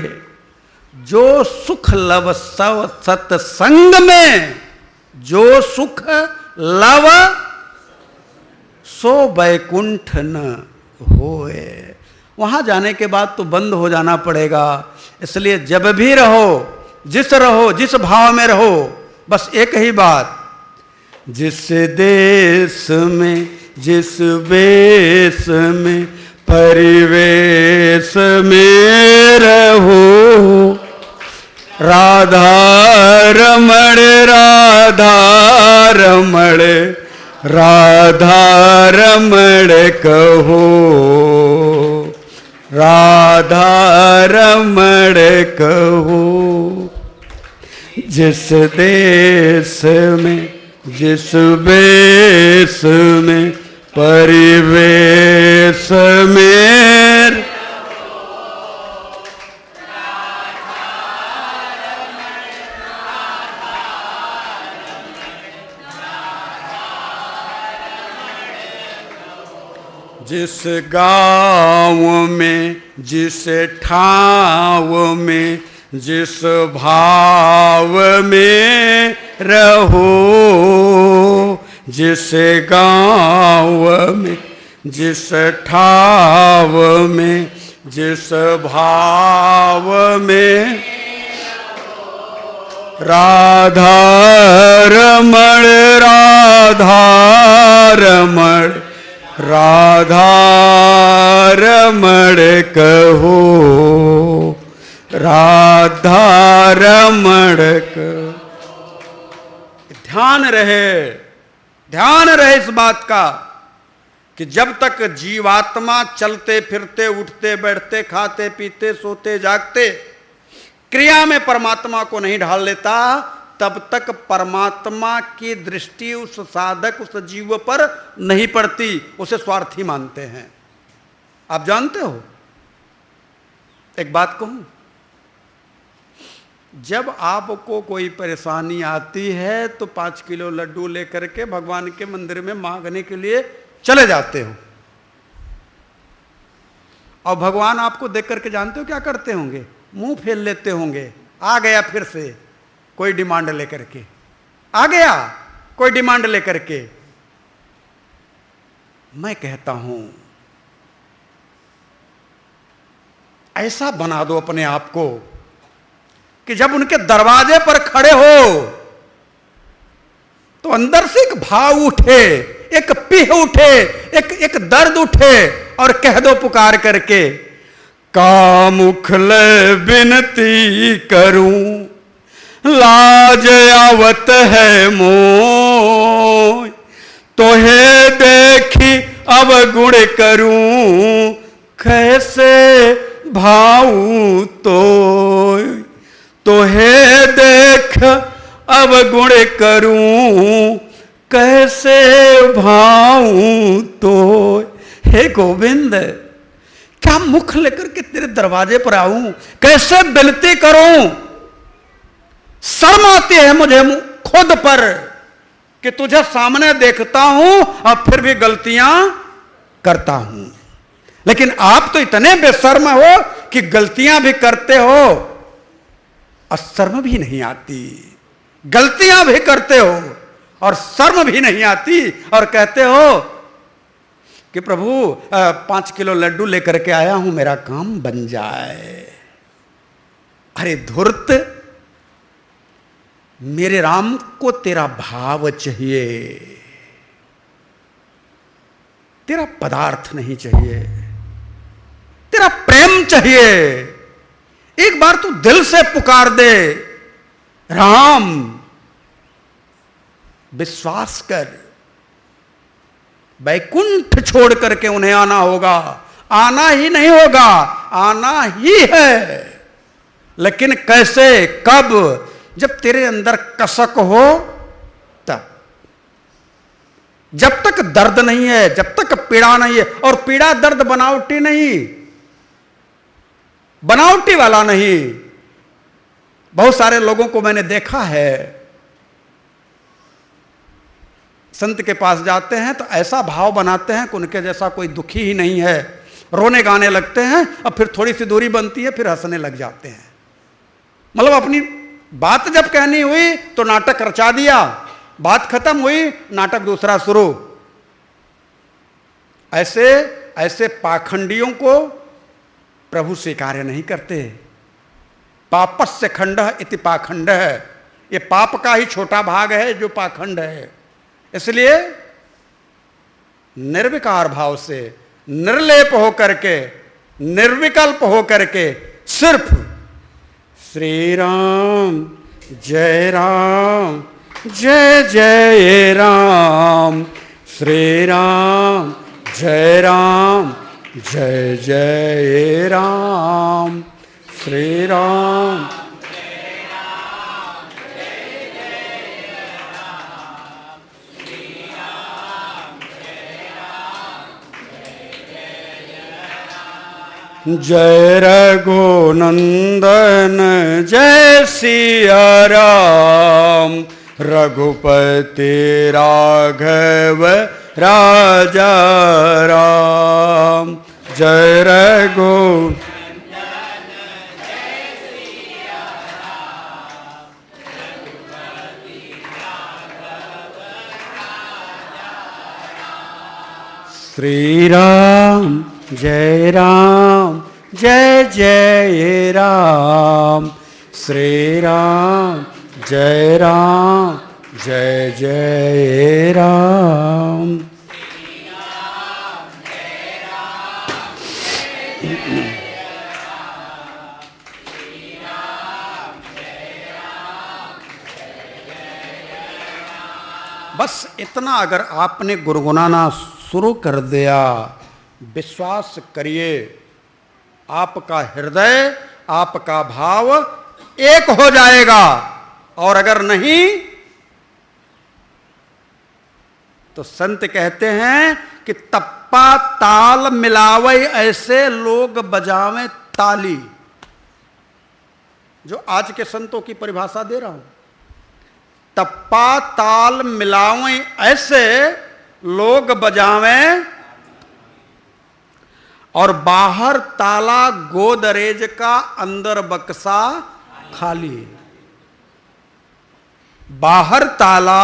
जो सुख लव सत्संग में, जो सुख लव सो बैकुंठ न होए। वहां जाने के बाद तो बंद हो जाना पड़ेगा। इसलिए जब भी रहो, जिस भाव में रहो, बस एक ही बात, जिस देश में जिस वेश में परिवेश में रहो, राधा रमण राधा रमण राधा रमण कहो, राधा रमण कहो। जिस देश में जिस वेश में परिवेश में, जिस गाँव में जिस ठाव में जिस भाव में रहो, जिस गाँव में जिस ठाव में जिस भाव में, राधा रमण राधा रमण राधा रमण कहो, राधा रमण कहो। ध्यान रहे इस बात का कि जब तक जीवात्मा चलते फिरते उठते बैठते खाते पीते सोते जागते क्रिया में परमात्मा को नहीं ढाल लेता, तब तक परमात्मा की दृष्टि उस साधक उस जीव पर नहीं पड़ती, उसे स्वार्थी मानते हैं। आप जानते हो, एक बात कहूं, जब आपको कोई परेशानी आती है तो 5 किलो लड्डू लेकर के भगवान के मंदिर में मांगने के लिए चले जाते हो, और भगवान आपको देख करके जानते हो क्या करते होंगे? मुंह फेर लेते होंगे, आ गया फिर से कोई डिमांड लेकर के, आ गया कोई डिमांड लेकर के। मैं कहता हूं ऐसा बना दो अपने आप को कि जब उनके दरवाजे पर खड़े हो तो अंदर से एक भाव उठे, एक पीह उठे, एक दर्द उठे, और कह दो पुकार करके, कामुखल विनती करूं लाज आवत है मोय, तोहे देखी अब गुण करूं कैसे भाऊं तोहे देख अब गुण करूं कैसे भाऊं तो। हे गोविंद, क्या मुख लेकर के तेरे दरवाजे पर आऊं, कैसे विनती करूं? शर्म आती है मुझे खुद पर कि तुझे सामने देखता हूं और फिर भी गलतियां करता हूं। लेकिन आप तो इतने बेशर्म हो कि गलतियां भी करते हो और शर्म भी नहीं आती, गलतियां भी करते हो और शर्म भी नहीं आती, और कहते हो कि प्रभु 5 किलो लड्डू लेकर के आया हूं, मेरा काम बन जाए। अरे धूर्त, मेरे राम को तेरा भाव चाहिए, तेरा पदार्थ नहीं चाहिए, तेरा प्रेम चाहिए। एक बार तू दिल से पुकार दे, राम, विश्वास कर, बैकुंठ छोड़ करके उन्हें आना होगा। आना ही नहीं होगा, आना ही है, लेकिन कैसे, कब? जब तेरे अंदर कसक हो तब। जब तक दर्द नहीं है, जब तक पीड़ा नहीं है, और पीड़ा दर्द बनावटी नहीं, बनावटी वाला नहीं। बहुत सारे लोगों को मैंने देखा है, संत के पास जाते हैं तो ऐसा भाव बनाते हैं कि उनके जैसा कोई दुखी ही नहीं है, रोने गाने लगते हैं, और फिर थोड़ी सी दूरी बनती है, फिर हंसने लग जाते हैं। मतलब अपनी बात जब कहनी हुई तो नाटक रचा दिया, बात खत्म हुई, नाटक दूसरा शुरू। ऐसे ऐसे पाखंडियों को प्रभु स्वीकार्य नहीं करते। पापस्य खंडः इति पाखंडः, ये पाप का ही छोटा भाग है जो पाखंड है। इसलिए निर्विकार भाव से, निर्लेप होकर के, निर्विकल्प होकर के सिर्फ श्री राम जय राम जय जय राम, श्री राम जय राम जय जय राम, श्री राम जय रघुनंदन जय सिया राम, रघुपति राघव राजा राम, जय रघु श्री राम जय राम जय जय राम, श्री राम जय राम जय जय राम। बस इतना अगर आपने गुनगुनाना शुरू कर दिया, विश्वास करिए आपका हृदय, आपका भाव एक हो जाएगा। और अगर नहीं तो संत कहते हैं कि तप्पा ताल मिलावे ऐसे लोग बजावें ताली। जो आज के संतों की परिभाषा दे रहा हूं, तप्पा ताल मिलावें ऐसे लोग बजावें और बाहर ताला गोदरेज का, अंदर बक्सा खाली। बाहर ताला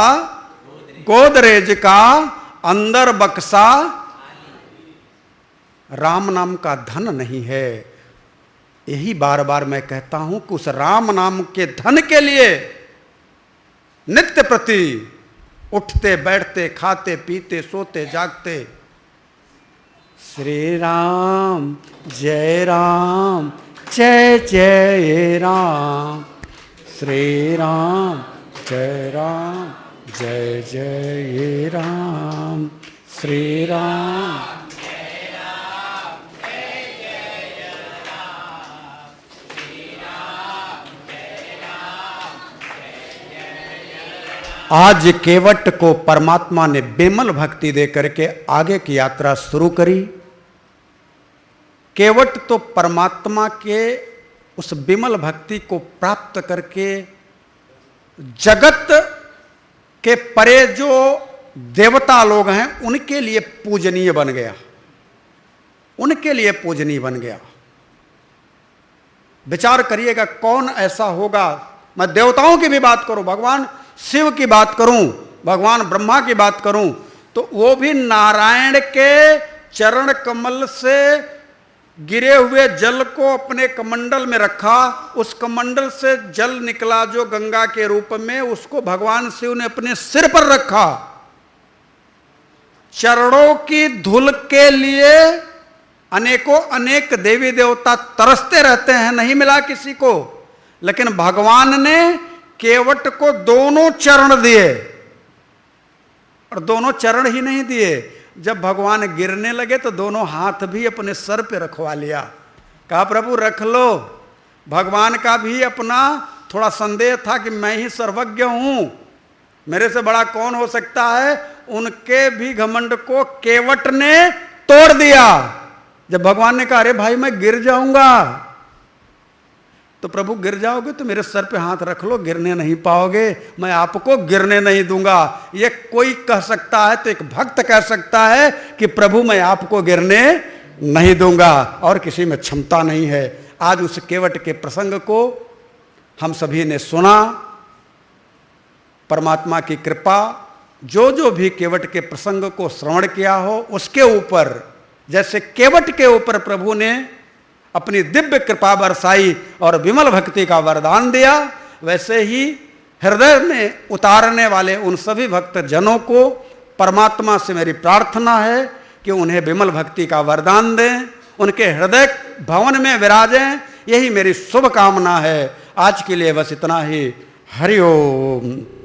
गोदरेज का, अंदर बक्सा। राम नाम का धन नहीं है। यही बार बार मैं कहता हूं कि उस राम नाम के धन के लिए नित्य प्रति उठते बैठते खाते पीते सोते जागते श्री राम जय जय राम, श्री राम जय जय राम, श्री राम आज केवट को परमात्मा ने बेमल भक्ति दे करके आगे की यात्रा शुरू करी। केवट तो परमात्मा के उस विमल भक्ति को प्राप्त करके जगत के परे जो देवता लोग हैं उनके लिए पूजनीय बन गया, उनके लिए पूजनीय बन गया। विचार करिएगा कौन ऐसा होगा। मैं देवताओं की भी बात करूं, भगवान शिव की बात करूं, भगवान ब्रह्मा की बात करूं, तो वो भी नारायण के चरण कमल से गिरे हुए जल को अपने कमंडल में रखा। उस कमंडल से जल निकला जो गंगा के रूप में, उसको भगवान शिव ने अपने सिर पर रखा। चरणों की धूल के लिए अनेकों अनेक देवी देवता तरसते रहते हैं, नहीं मिला किसी को। लेकिन भगवान ने केवट को दोनों चरण दिए, और दोनों चरण ही नहीं दिए, जब भगवान गिरने लगे तो दोनों हाथ भी अपने सर पे रखवा लिया। कहा प्रभु रख लो। भगवान का भी अपना थोड़ा संदेह था कि मैं ही सर्वज्ञ हूं, मेरे से बड़ा कौन हो सकता है। उनके भी घमंड को केवट ने तोड़ दिया। जब भगवान ने कहा अरे भाई मैं गिर जाऊंगा, तो प्रभु गिर जाओगे तो मेरे सर पे हाथ रख लो, गिरने नहीं पाओगे, मैं आपको गिरने नहीं दूंगा। ये कोई कह सकता है तो एक भक्त कह सकता है कि प्रभु मैं आपको गिरने नहीं दूंगा, और किसी में क्षमता नहीं है। आज उस केवट के प्रसंग को हम सभी ने सुना। परमात्मा की कृपा जो जो भी केवट के प्रसंग को श्रवण किया हो उसके ऊपर, जैसे केवट के ऊपर प्रभु ने अपनी दिव्य कृपा बरसाई और विमल भक्ति का वरदान दिया, वैसे ही हृदय में उतारने वाले उन सभी भक्त जनों को परमात्मा से मेरी प्रार्थना है कि उन्हें विमल भक्ति का वरदान दें, उनके हृदय भवन में विराजें, यही मेरी शुभ कामना है। आज के लिए बस इतना ही। हरि ओम।